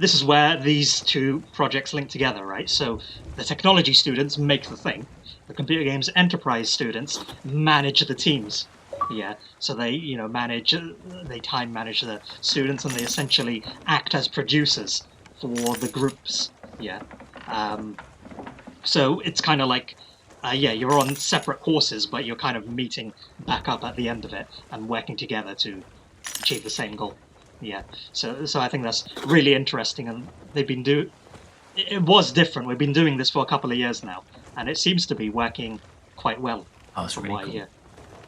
this is where these two projects link together, right? So the technology students make the thing. The computer games enterprise students manage the teams. Yeah, so they they time manage the students, and they essentially act as producers for the groups. Yeah, so it's kind of like you're on separate courses, but you're kind of meeting back up at the end of it and working together to achieve the same goal. Yeah, so I think that's really interesting, and it was different. We've been doing this for a couple of years now, and it seems to be working quite well. Oh, that's really cool.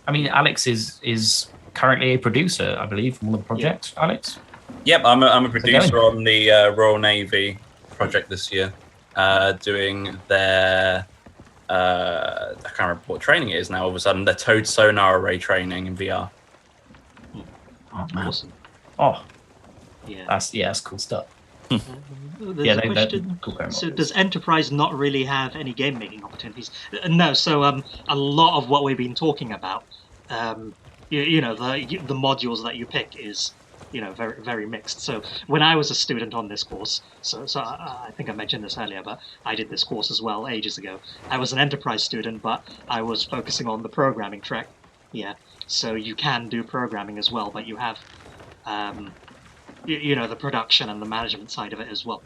I mean, Alex is currently a producer, I believe, on one of the projects. Yeah. Alex? Yep, I'm a producer on the Royal Navy project this year, doing their I can't remember what training it is now. All of a sudden, their towed sonar array training in VR. Oh man! Awesome. Oh, yeah, that's cool stuff. There's a question. So does Enterprise not really have any game making opportunities? No. So a lot of what we've been talking about, the modules that you pick is very very mixed. So when I was a student on this course, so I think I mentioned this earlier, but I did this course as well ages ago. I was an Enterprise student, but I was focusing on the programming track. Yeah. So you can do programming as well, but you have the production and the management side of it as well.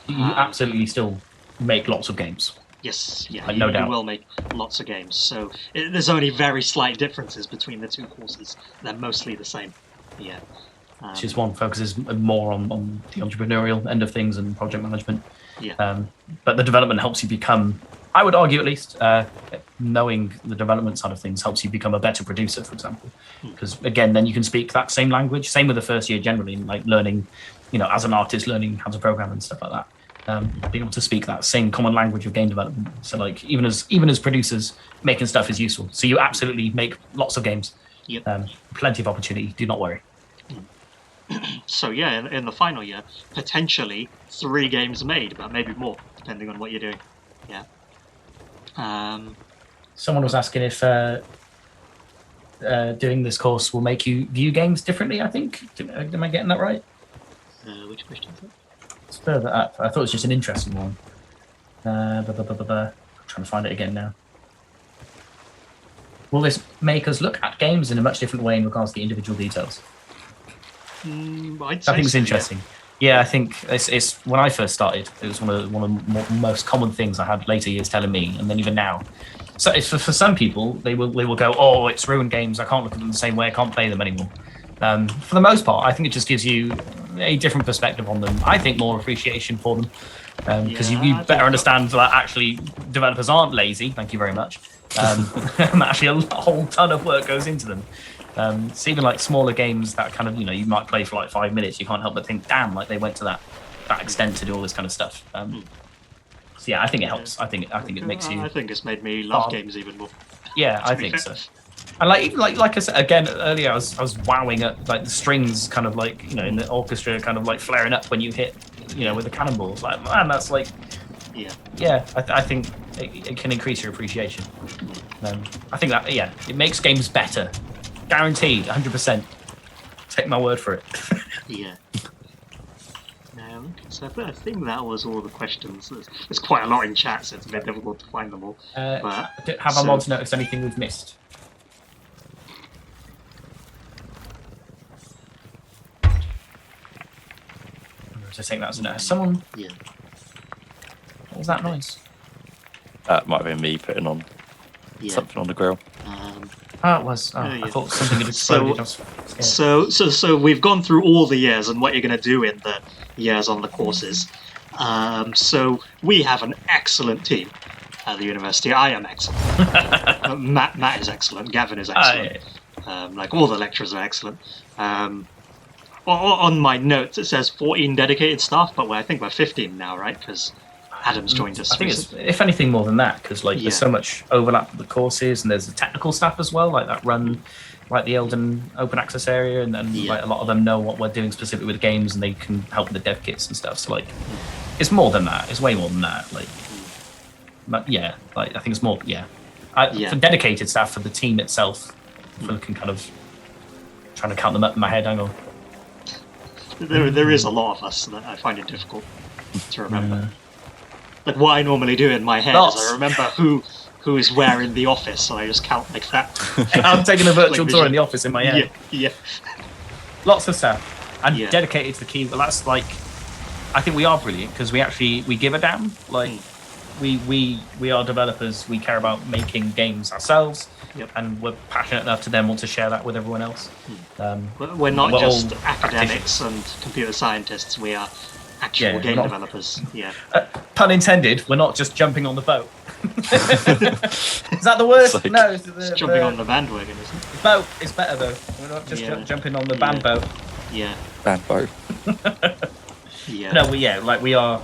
You absolutely still make lots of games. Yes, yeah, no doubt. You will make lots of games. So there's only very slight differences between the two courses. They're mostly the same. Yeah. It's just one focuses more on the entrepreneurial end of things and project management. Yeah. But the development helps you become, I would argue at least, knowing the development side of things helps you become a better producer, for example. Because again, then you can speak that same language. Same with the first year generally, like learning, as an artist, learning how to program and stuff like that. Being able to speak that same common language of game development. So like even as producers, making stuff is useful. So you absolutely make lots of games. Yep. Plenty of opportunity. Do not worry. So yeah, in the final year, potentially 3 games made, but maybe more, depending on what you're doing. Yeah. Someone was asking if doing this course will make you view games differently, I think. Am I getting that right? Which question is that? It's further up. I thought it was just an interesting one. I'm trying to find it again now. Will this make us look at games in a much different way in regards to the individual details? I think it's interesting. Yeah, I think it's when I first started, it was one of the most common things I had later years telling me, and then even now. So it's for some people, they will go, oh, it's ruined games. I can't look at them the same way. I can't play them anymore. For the most part, I think it just gives you a different perspective on them. I think more appreciation for them because you better understand that actually developers aren't lazy. Thank you very much. Actually, a whole ton of work goes into them. It's even like smaller games that kind of, you might play for like 5 minutes. You can't help but think, damn, like they went to that extent to do all this kind of stuff. So yeah, I think it helps. I think it makes you. I think it's made me love games even more. Yeah, I think so. And like I said again earlier, I was wowing at like the strings, kind of like in the orchestra, kind of like flaring up when you hit, with the cannonballs. Like man, that's like. Yeah. I think it can increase your appreciation. I think that it makes games better. Guaranteed, 100%. Take my word for it. Yeah. So I think that was all the questions. There's quite a lot in chat, so it's a bit difficult to find them all. Have our mods noticed anything we've missed? I think that's no. Someone. Yeah. What was that noise? That might have been me putting on something on the grill. It was. I thought something had exploded. So we've gone through all the years and what you're going to do in the years on the courses. So we have an excellent team at the university. I am excellent. Matt is excellent. Gavin is excellent. Like all the lecturers are excellent. On my notes it says 14 dedicated staff, but I think we're 15 now, right? Because Adam's joined us. I think it's, if anything, more than that, because there's so much overlap with the courses, and there's the technical staff as well, like that run like the Elden open access area, and like a lot of them know what we're doing specifically with games, and they can help with the dev kits and stuff. So like, it's more than that. It's way more than that. Like, but yeah, like I think it's more. For dedicated staff for the team itself, if we can kind of trying to count them up in my head. Hang on. There is a lot of us that I find it difficult to remember. Like what I normally do in my head is I remember who is where in the office, so I just count like that. I'm taking a virtual tour in the office in my head. Yeah. Lots of stuff. And dedicated to the key. But that's like, I think we are brilliant because we give a damn. Like we are developers. We care about making games ourselves. And we're passionate enough to then want to share that with everyone else. We're not just academics and computer scientists. We are actual game developers. Pun intended. We're not just jumping on the boat. Is that the word? Like, no, it's jumping on the bandwagon, isn't it? Boat is better though. We're not just jumping on the band boat. Band boat. No, we are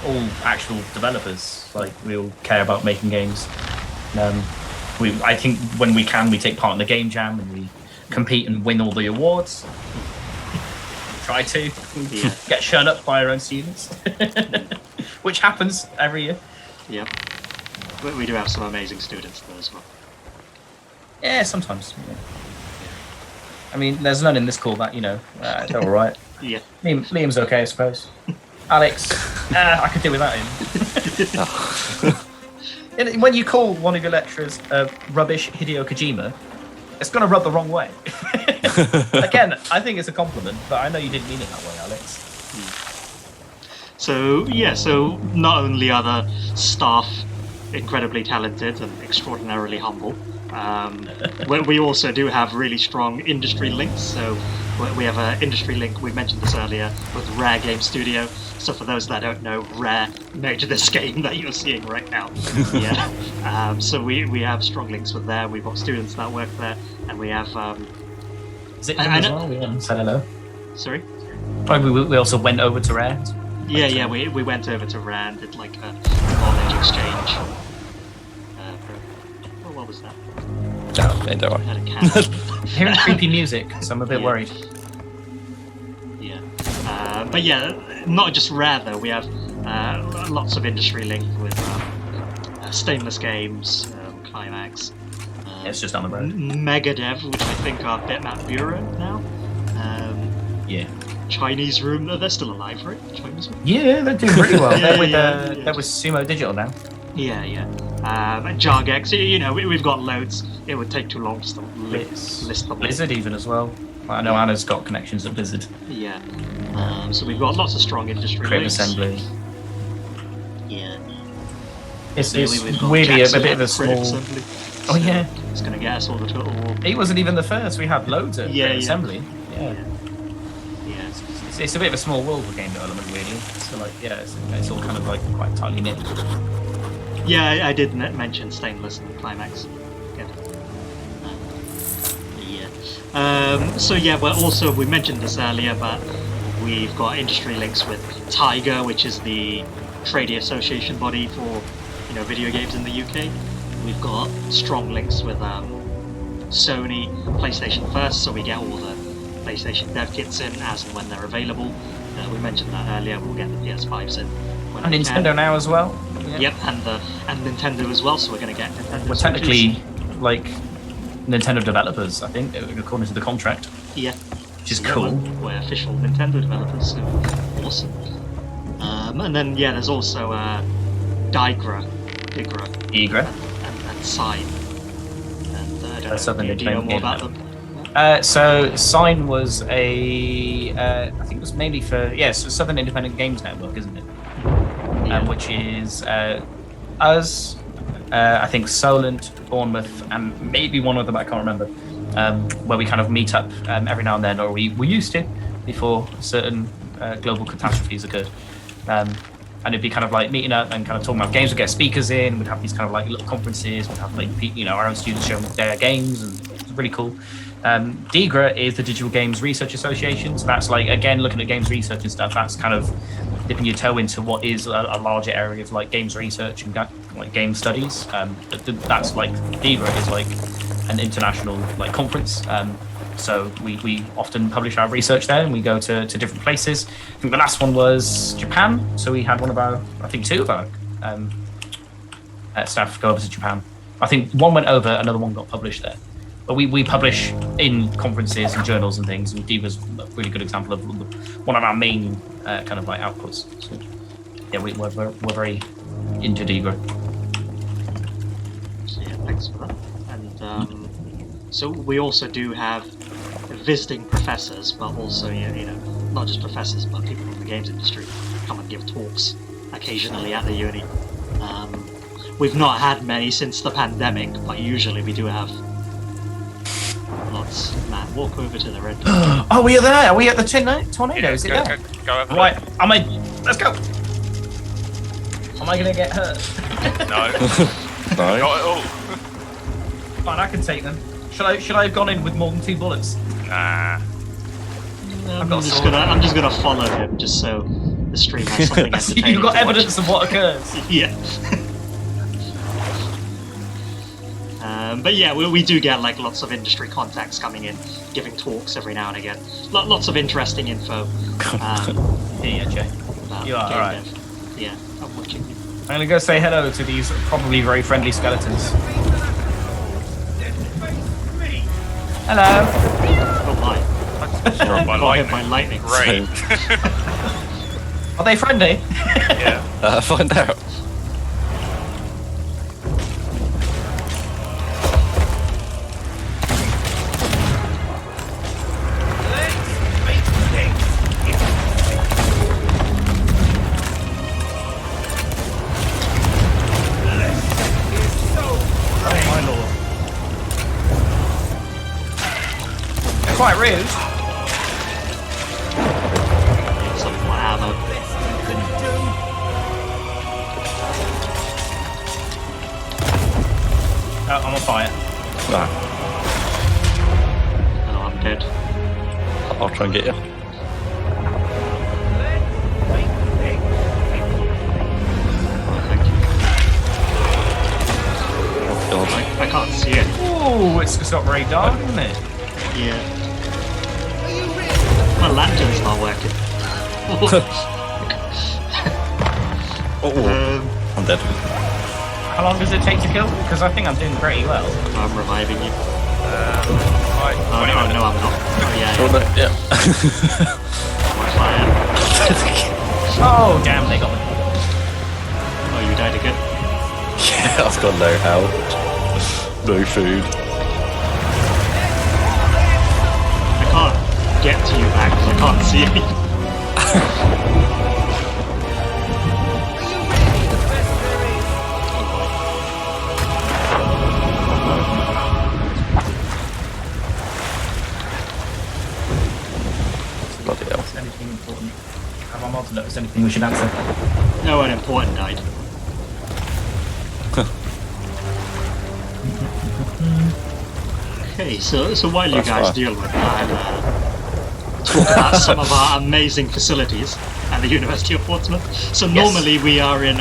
all actual developers. Like we all care about making games. I think when we can, we take part in the game jam and we compete and win all the awards. Try to get shown up by our own students, which happens every year. Yeah, but we do have some amazing students though as well. Yeah, sometimes. Yeah. I mean, there's none in this call that they're all right. Liam's okay, I suppose. Alex, I could do without him. When you call one of your lecturers rubbish Hideo Kojima, it's going to rub the wrong way. Again, I think it's a compliment, but I know you didn't mean it that way, Alex. So not only are the staff incredibly talented and extraordinarily humble, we also do have really strong industry links. So we have an industry link, we mentioned this earlier, with Rare Game Studio. So for those that don't know, Rare made this game that you're seeing right now. So we have strong links with there. We've got students that work there, and we have... Is it as well? We went and said hello. Sorry? Probably we also went over to Rare. We went over to Rare and did like a knowledge exchange. What was that? Don't worry. Had a cat. Hearing creepy music, so I'm a bit worried. But not just Rare though. We have lots of industry link with Stainless Games, Climax. It's just down the road. Megadev, which I think are Bitmap Bureau now. Chinese Room. They're still alive, right? Chinese Room. Yeah, they're doing pretty well. They're with Sumo Digital now. And Jargex, we've got loads. It would take too long to list them. Blizzard even as well. I know Anna's got connections at Blizzard. So we've got lots of strong industry Crib links. Assembly. It's We've got weirdly a Jackson bit of a at Crib small... Assembly. Oh yeah. It's going to get us all the total war. He wasn't even the first. We had loads at Crib Assembly. It's a bit of a small world for game development, really. So it's all kind of like quite tightly knit. I did mention Stainless and Climax. We mentioned this earlier, but we've got industry links with Tiger, which is the trade association body for video games in the UK. We've got strong links with Sony, PlayStation First, so we get all the PlayStation dev kits in as and when they're available. We mentioned that earlier. We'll get the PS5s in. And Nintendo now as well. Yep, and Nintendo as well. So we're going to get Nintendo. We're technically like Nintendo developers, I think, according to the contract. Yeah. Which is cool. We're official Nintendo developers. So awesome. And then there's also Digra, and Sign. And I don't know, do you know more about them? So Sign was I think it was mainly for Southern Independent Games Network, isn't it? Which is us, I think Solent, Bournemouth, and maybe one other, but I can't remember. Where we kind of meet up every now and then, or we used to before certain global catastrophes occurred. And it'd be kind of like meeting up and kind of talking about games. We'd get speakers in. We'd have these kind of like little conferences. We'd have like our own students showing their games, and it's really cool. DIGRA is the Digital Games Research Association. So that's like, again, looking at games research and stuff. That's kind of dipping your toe into what is a larger area of like games research and like game studies. That's like DIGRA is like an international like conference. So we often publish our research there, and we go to different places. I think the last one was Japan. So we had two of our staff go over to Japan. I think one went over, another one got published there. But we publish in conferences and journals and things, and DIGRA's a really good example of one of our main kind of like outputs. So yeah, we're very into DIGRA. So, yeah, thanks for that. And so we also do have visiting professors, but also not just professors, but people from the games industry come and give talks occasionally at the uni. We've not had many since the pandemic, but usually we do have lots. Matt, walk over to the red door. Oh, we are there. Are we at the tornado? Is it there? Go over. Right, I'm in. Let's go. Am I gonna get hurt? No. No. Not at all. Fine, I can take them. Should I have gone in with more than 2 bullets? Nah. I'm just gonna follow him just so the stream has something entertaining. You've got to evidence of what occurs. watch. Yeah. But yeah, we do get like lots of industry contacts coming in, giving talks every now and again. Lots of interesting info. Yeah, Jay. About You are game alright. dev. Yeah, I'm watching you. I'm gonna go say hello to these probably very friendly skeletons. Hello. Oh my! Struck by Got hit lightning. by lightning. Great. Are they friendly? Yeah. Find out. Quite rude. Some more ammo. Oh, I'm on fire. No, Oh, I'm dead. I'll try and get you. Oh, thank you. Oh, God. I can't see it. Ooh, it's got very dark, isn't it? Yeah. My lantern's not working. I'm dead. How long does it take to kill? Because I think I'm doing pretty well. I'm reviving you. Right. Oh, no, I'm not. Oh, yeah. Sure, no, yeah. My fire. Oh, damn, they got me. Oh, you died again? Yeah, I've got no health. No food. I can't get to you back because I can't see anything. Bloody hell. Is anything important? Have I not noticed anything we should answer? No one important died. Okay, so while you That's guys fine. deal with that, I'll talk about some of our amazing facilities at the University of Portsmouth. So normally we are in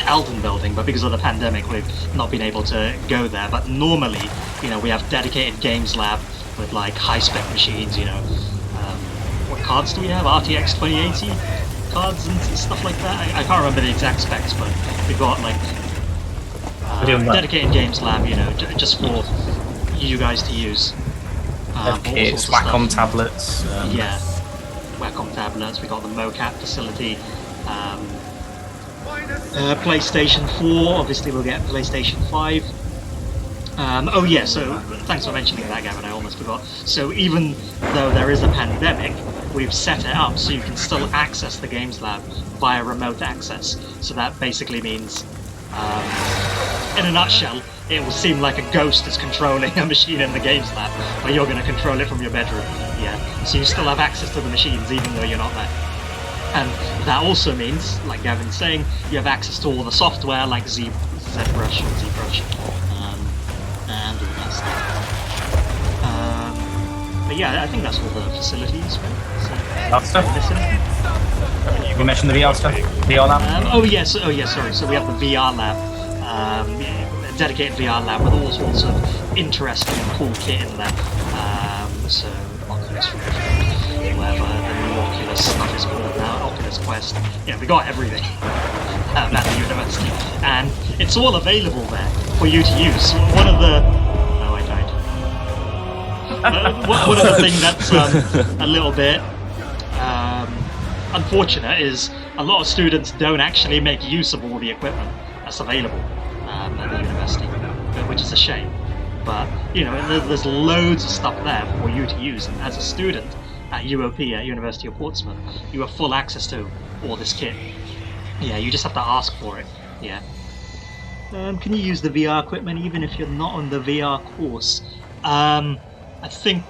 Alden building, but because of the pandemic we've not been able to go there. But normally, we have dedicated games lab with like high-spec machines, what cards do we have? RTX 2080 cards and stuff like that? I can't remember the exact specs, but we've got like dedicated games lab, just for you guys to use. All sorts Kits, of Wacom stuff. tablets. Yeah. Wacom tablets. We got the mocap facility. PlayStation 4. Obviously, we'll get PlayStation 5. Oh yeah, so thanks for mentioning that, Gavin, I almost forgot. So even though there is a pandemic, we've set it up so you can still access the Games Lab via remote access. So that basically means, in a nutshell, it will seem like a ghost is controlling a machine in the Games Lab, but you're going to control it from your bedroom. Yeah, so you still have access to the machines even though you're not there. And that also means, like Gavin's saying, you have access to all the software like ZBrush and ZBrush. And all that stuff. But yeah, I think that's all the facilities, right? So, stuff. You mentioned the VR stuff? VR lab? Oh yes, sorry. So we have the VR lab, a dedicated VR lab with all sorts of interesting and cool kit in there. So Oculus Rift, whatever the new Oculus stuff is called now, Oculus Quest. Yeah, we got everything at the university. And it's all available there for you to use. One of the... Oh, I died. One of the things that's a little bit unfortunate is a lot of students don't actually make use of all the equipment that's available at the university, which is a shame. But, you know, there's loads of stuff there for you to use, and as a student at UOP, at University of Portsmouth, you have full access to all this kit. Yeah, you just have to ask for it. Yeah. Can you use the VR equipment even if you're not on the VR course? I think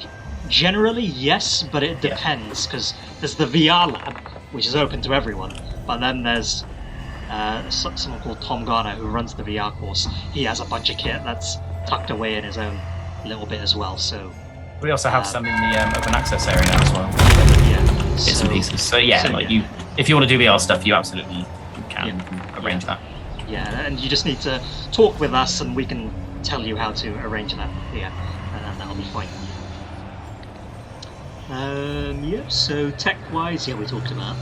generally yes, but it depends, because there's the VR lab, which is open to everyone, but then there's someone called Tom Garner who runs the VR course. He has a bunch of kit that's tucked away in his own little bit as well. So we also have some in the open access area now as well. Yeah, bits and pieces. So you, if you want to do VR stuff, you absolutely can arrange that. Yeah, and you just need to talk with us, and we can tell you how to arrange that. Yeah, and that'll be fine. So tech-wise, we talked about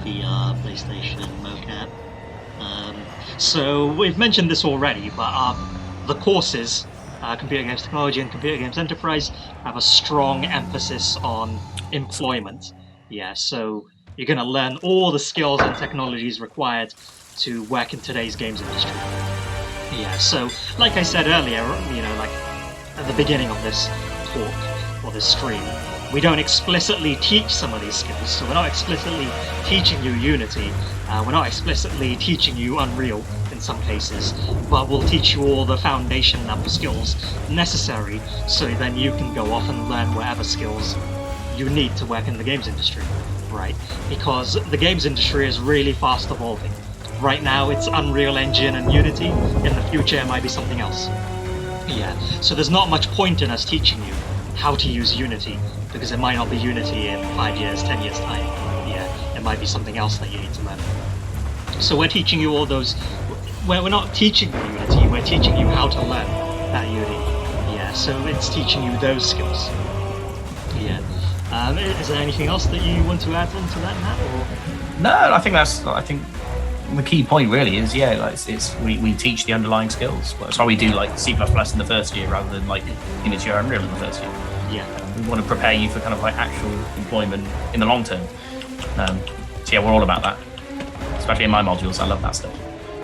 VR, PlayStation, mocap. So we've mentioned this already, but the courses, Computer Games Technology and Computer Games Enterprise, have a strong emphasis on employment. Yeah, so you're going to learn all the skills and technologies required to work in today's games industry. Yeah, so like I said earlier, you know, like at the beginning of this talk or this stream, we don't explicitly teach some of these skills. So we're not explicitly teaching you Unity, we're not explicitly teaching you Unreal in some cases, but we'll teach you all the foundation level skills necessary so then you can go off and learn whatever skills you need to work in the games industry, right? Because the games industry is really fast evolving. Right now it's Unreal Engine and Unity, in the future it might be something else. Yeah, so there's not much point in us teaching you how to use Unity, because it might not be Unity in 5 years, 10 years time. Yeah, it might be something else that you need to learn. So we're teaching you all those, we're not teaching you Unity, we're teaching you how to learn that Unity. Yeah, so it's teaching you those skills. Yeah. Is there anything else that you want to add on to that, Matt? Or? No, I think the key point really is, we teach the underlying skills. That's why we do like C++ in the first year rather than like Unity or Unreal in the first year. Yeah. We want to prepare you for kind of like actual employment in the long term. So yeah, we're all about that. Especially in my modules, I love that stuff.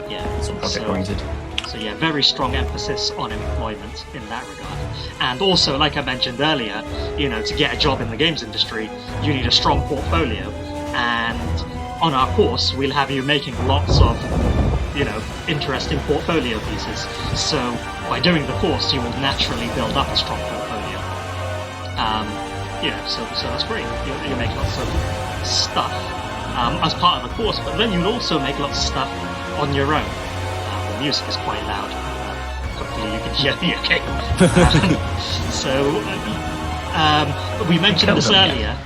Yeah. Sort of project oriented. So yeah, very strong emphasis on employment in that regard. And also, like I mentioned earlier, you know, to get a job in the games industry, you need a strong portfolio. And on our course, we'll have you making lots of, you know, interesting portfolio pieces. So by doing the course, you will naturally build up a strong portfolio. So that's great. You make lots of stuff as part of the course, but then you'll also make lots of stuff on your own. The music is quite loud. Hopefully you can hear me okay. We mentioned this earlier,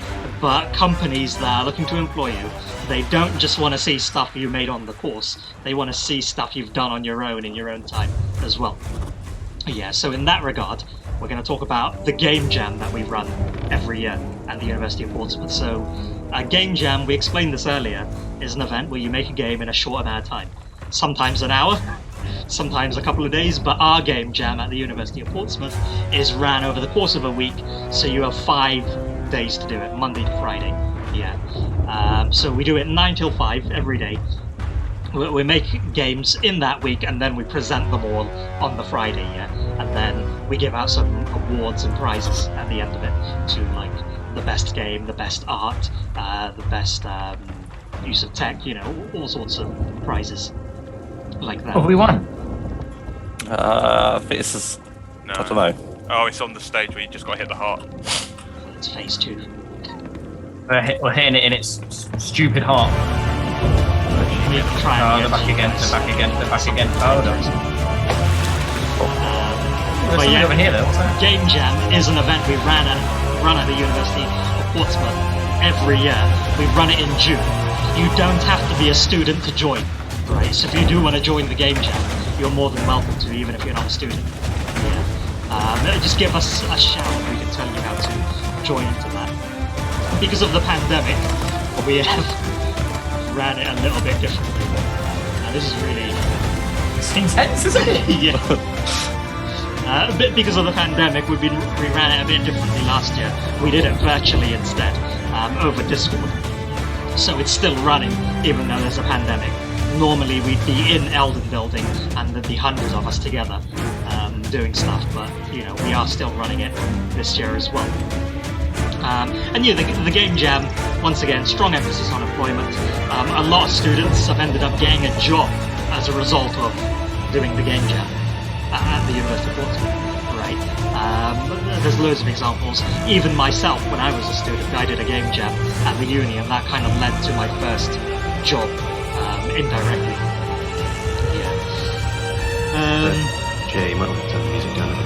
but companies that are looking to employ you, they don't just want to see stuff you made on the course, they want to see stuff you've done on your own in your own time as well. Yeah, so in that regard, we're going to talk about the Game Jam that we run every year at the University of Portsmouth. So a Game Jam, we explained this earlier, is an event where you make a game in a short amount of time. Sometimes an hour, sometimes a couple of days, but our Game Jam at the University of Portsmouth is ran over the course of a week, so you have 5 days to do it, Monday to Friday. Yeah. So we do it 9 till 5 every day. We make games in that week, and then we present them all on the Friday, yeah. And then we give out some awards and prizes at the end of it to like the best game, the best art, the best use of tech, you know, all sorts of prizes like that. What have we won? I think this is. No. I don't know. Oh, it's on the stage where you just got to hit the heart. It's phase 2. We're hitting it in its stupid heart. We try and They're back again. They're back again. They're back again. Oh no. There's But something yeah, over here though. What's that? Game Jam is an event we run at the University of Portsmouth every year. We run it in June. You don't have to be a student to join, right? So if you do want to join the Game Jam, you're more than welcome to, even if you're not a student. Yeah. Just give us a shout and we can tell you how to join into that. Because of the pandemic, we have ran it a little bit differently. This is really... It's intense, isn't it? Yeah. Because of the pandemic, we ran it a bit differently last year. We did it virtually instead, over Discord. So it's still running, even though there's a pandemic. Normally we'd be in Eldon Building and there'd be hundreds of us together doing stuff, but you know, we are still running it this year as well. And yeah, the Game Jam, once again, strong emphasis on employment. A lot of students have ended up getting a job as a result of doing the Game Jam at the University of Portsmouth, right? There's loads of examples. Even myself, when I was a student, I did a Game Jam at the uni, and that kind of led to my first job indirectly. Yeah. Jay, you might want to turn the music down a bit.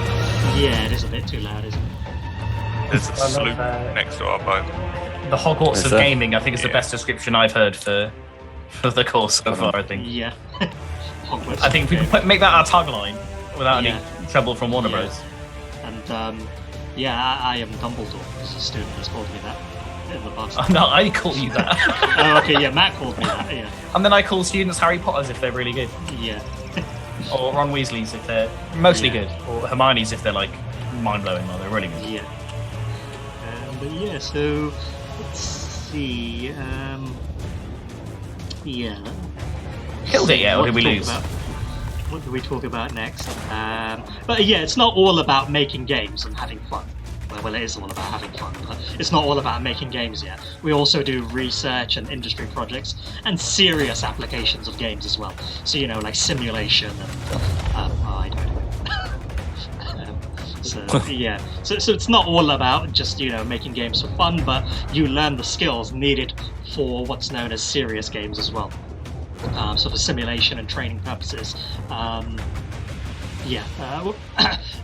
Yeah, it is a bit too loud, isn't it? There's a sloop next to our boat. The Hogwarts Is of there? gaming, I think, is the best description I've heard for the course so far. I think. Yeah. Hogwarts. I think if we can make that our tagline without Yeah. any trouble from Warner Yeah. Bros. And yeah, I am Dumbledore. As a student has called me that in the past. No, I call you that. Oh, okay, yeah, Matt called me that. Yeah, And then I call students Harry Potters if they're really good, yeah. or Ron Weasley's if they're mostly Yeah. good, or Hermione's if they're like mind blowing or they're really good. Yeah. But yeah, so let's see. Yeah. Killed it, yeah, or What did we to talk lose? about- What do we talk about next? But yeah, it's not all about making games and having fun. Well, it is all about having fun, but it's not all about making games yet. We also do research and industry projects and serious applications of games as well. So, you know, like simulation and I don't know. So yeah, so it's not all about just, you know, making games for fun, but you learn the skills needed for what's known as serious games as well. So for simulation and training purposes. Yeah,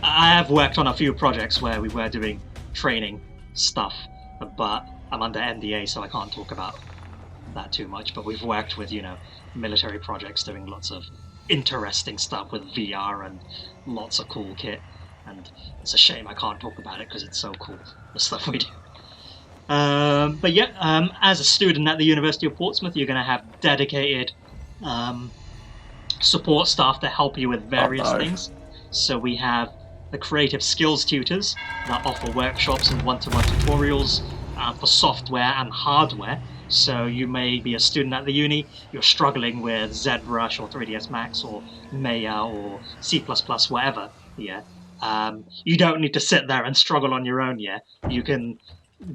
I have worked on a few projects where we were doing training stuff, but I'm under NDA, so I can't talk about that too much. But we've worked with, you know, military projects doing lots of interesting stuff with VR and lots of cool kit. And it's a shame I can't talk about it because it's so cool, the stuff we do. But yeah, as a student at the University of Portsmouth, you're going to have dedicated support staff to help you with various things. So we have the creative skills tutors that offer workshops and one-to-one tutorials for software and hardware. So you may be a student at the uni, you're struggling with ZBrush or 3ds Max or Maya or C++, whatever. Yeah. You don't need to sit there and struggle on your own. Yeah. You can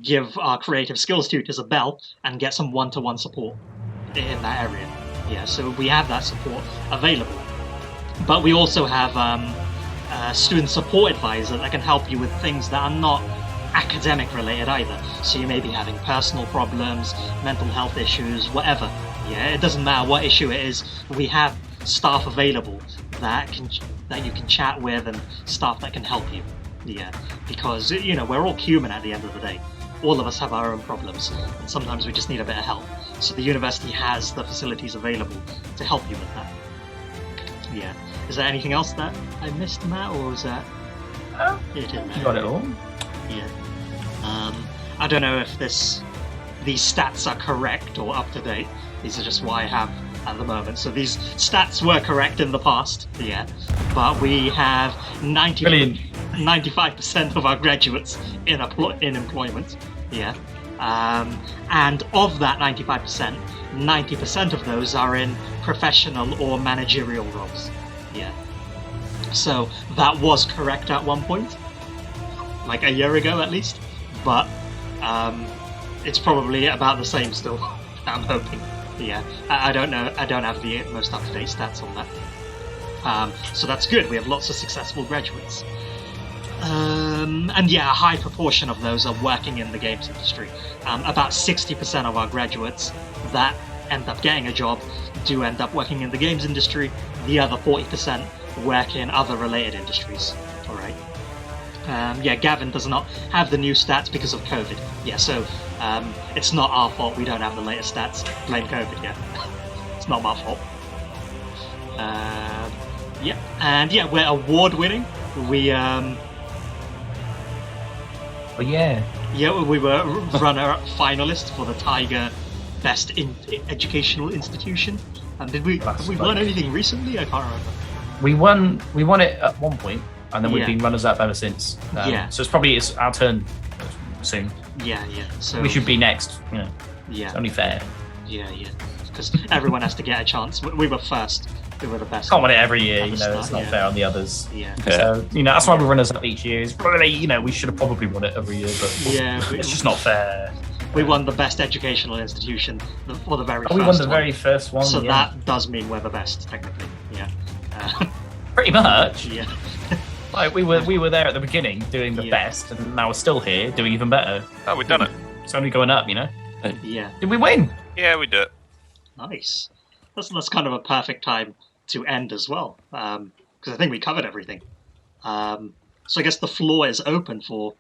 give our creative skills tutors a bell and get some one-to-one support in that area. Yeah, so we have that support available. But we also have a student support advisor that can help you with things that are not academic related either. So you may be having personal problems, mental health issues, whatever. Yeah, it doesn't matter what issue it is. We have staff available that you can chat with and staff that can help you. Yeah, because, you know, we're all human at the end of the day. All of us have our own problems, and sometimes we just need a bit of help. So the university has the facilities available to help you with that. Yeah. Is there anything else that I missed, Matt, or was that... You got it all. Yeah. I don't know if these stats are correct or up to date. These are just what I have at the moment. So these stats were correct in the past, yeah. But we have 95% of our graduates in employment. Yeah. And of that 95%, 90% of those are in professional or managerial roles. Yeah. So that was correct at one point, like a year ago at least, but it's probably about the same still. I'm hoping. Yeah. I don't know. I don't have the most up-to-date stats on that. So that's good. We have lots of successful graduates. And yeah, a high proportion of those are working in the games industry. About 60% of our graduates that end up getting a job do end up working in the games industry. The other 40% work in other related industries. All right. Yeah, Gavin does not have the new stats because of COVID. Yeah, so it's not our fault we don't have the latest stats. Blame COVID, yeah. It's not my fault. Yeah, and yeah, we're award-winning. We But yeah. Yeah, we were runner-up finalists for the Tiger Best Educational Institution. And did we won anything recently? I can't remember. We won it at one point, and then we've been runners-up ever since. Yeah. So it's our turn soon. Yeah. So we should be next. Yeah. Yeah. It's only fair. Yeah. Because everyone has to get a chance. We were first. We were the best. Can't win it every year. It's Start, not fair on the others. Yeah. So that's why we runners up each year. It's probably we should have probably won it every year, but it's just not fair. We won the best educational institution for the very first one. We won the very first one. So that does mean we're the best, technically. Yeah. Pretty much. Yeah. Like we were there at the beginning doing the best, and now we're still here doing even better. Oh, we've done it. It's only going up, Yeah. Did we win? Yeah, we did it. Nice. That's kind of a perfect time to end as well, because I think we covered everything. So I guess the floor is open for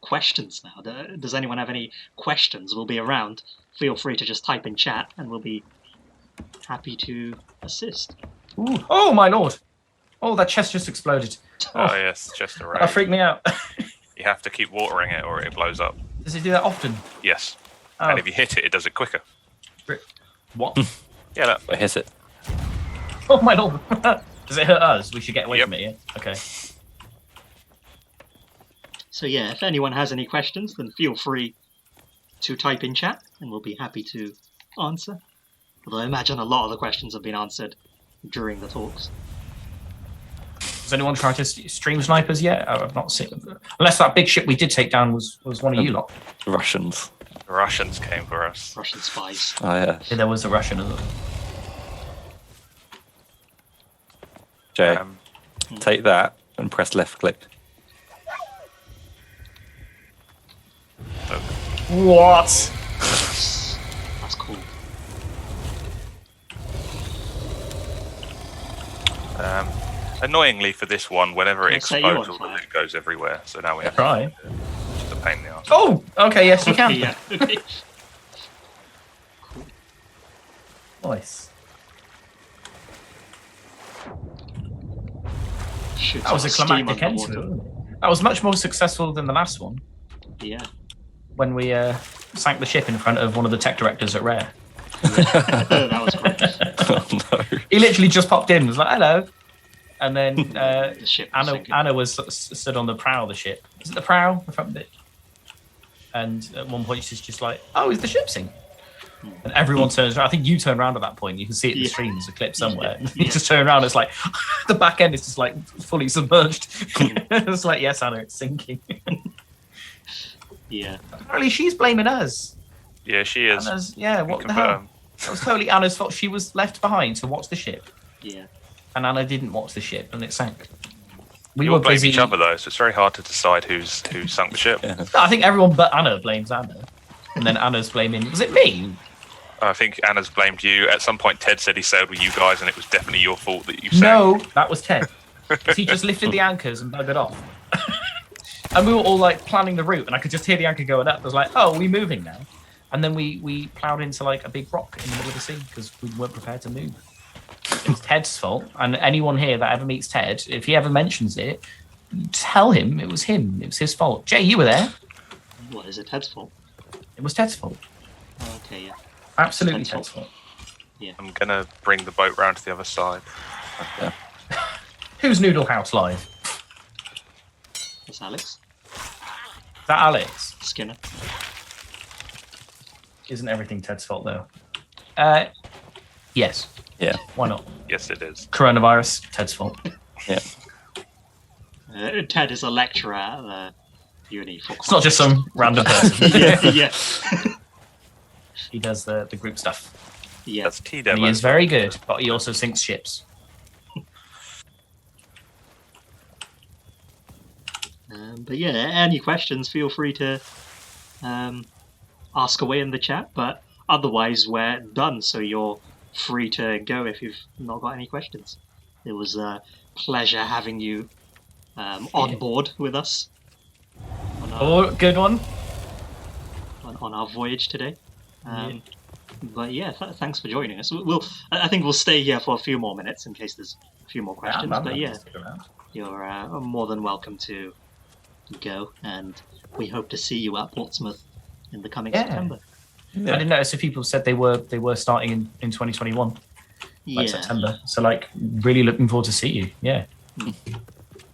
questions now. Does anyone have any questions? We'll be around. Feel free to just type in chat, and we'll be happy to assist. Ooh. Oh my lord! Oh, that chest just exploded. Oh yes, chest array. That freaked me out. You have to keep watering it, or it blows up. Does it do that often? Yes. Oh. And if you hit it, it does it quicker. What? Yeah, look. I hit it. Oh my lord! Does it hurt us? We should get away from it. Yeah? Okay. So yeah, if anyone has any questions, then feel free to type in chat, and we'll be happy to answer. Although I imagine a lot of the questions have been answered during the talks. Has anyone tried to stream snipers yet? I've not seen. Unless that big ship we did take down was one of you lot. Russians. The Russians came for us. Russian spies. Oh yeah. Yeah, there was a Russian as well. Jay, take that and press left click. What? That's cool. Annoyingly for this one, whenever it Let's set you explodes, on all the fire. loot goes everywhere. So now we have Try. to just a pain in the arse. Oh, okay, yes, you can. Yeah. Okay. Nice. Shoots That was a steam climactic on end the to it, water. wasn't it? That was much more successful than the last one, Yeah. when we sank the ship in front of one of the tech directors at Rare. That was great. Oh no. He literally just popped in and was like, hello. And then The ship was sinking. Anna was stood on the prow of the ship. Is it the prow? The front bit? And at one point she's just like, oh, is the ship sinking? And everyone turns around. I think you turn around at that point. You can see it in the stream. There's a clip somewhere. You just turn around. It's like the back end is just like fully submerged. It's like, yes, Anna, it's sinking. Yeah. Apparently, she's blaming us. Yeah, she is. Anna's, yeah, what the hell? Confirm. That was totally Anna's fault. She was left behind to watch the ship, Yeah. and Anna didn't watch the ship, and it sank. We all blame each other though, so it's very hard to decide who sunk the ship. Yeah. No, I think everyone but Anna blames Anna, and then Anna's blaming. Was it me? I think Anna's blamed you. At some point, Ted said he sailed with you guys, and it was definitely your fault that you sank. No, that was Ted. 'Cause he just lifted the anchors and buggered off. And we were all like planning the route, and I could just hear the anchor going up. I was like, "Oh, are we moving now?" And then we ploughed into like a big rock in the middle of the sea because we weren't prepared to move. It was Ted's fault, and anyone here that ever meets Ted, if he ever mentions it, tell him it was him. It was his fault. Jay, you were there. What, is it Ted's fault? It was Ted's fault. Okay, yeah. Absolutely Ted's Ted's fault. I'm gonna bring the boat round to the other side. Yeah. Who's Noodle House live? That's Alex. Is that Alex? Skinner. Isn't everything Ted's fault though? Yes. Yeah. Why not? Yes, it is. Coronavirus, Ted's fault. Yeah. Ted is a lecturer at the uni. It's not just some random person. yeah. He does the group stuff. Yeah. That's T And demo. he is very good, but he also sinks ships. But yeah, any questions, feel free to ask away in the chat. But otherwise, we're done. So you're free to go if you've not got any questions. It was a pleasure having you on board with us. Good one. On our voyage today. But yeah, thanks for joining us. I think we'll stay here for a few more minutes in case there's a few more questions. But yeah, you're more than welcome to go, and we hope to see you at Portsmouth in the coming September. I didn't notice if people said they were starting in 2021, like September. So like, really looking forward to see you. Yeah.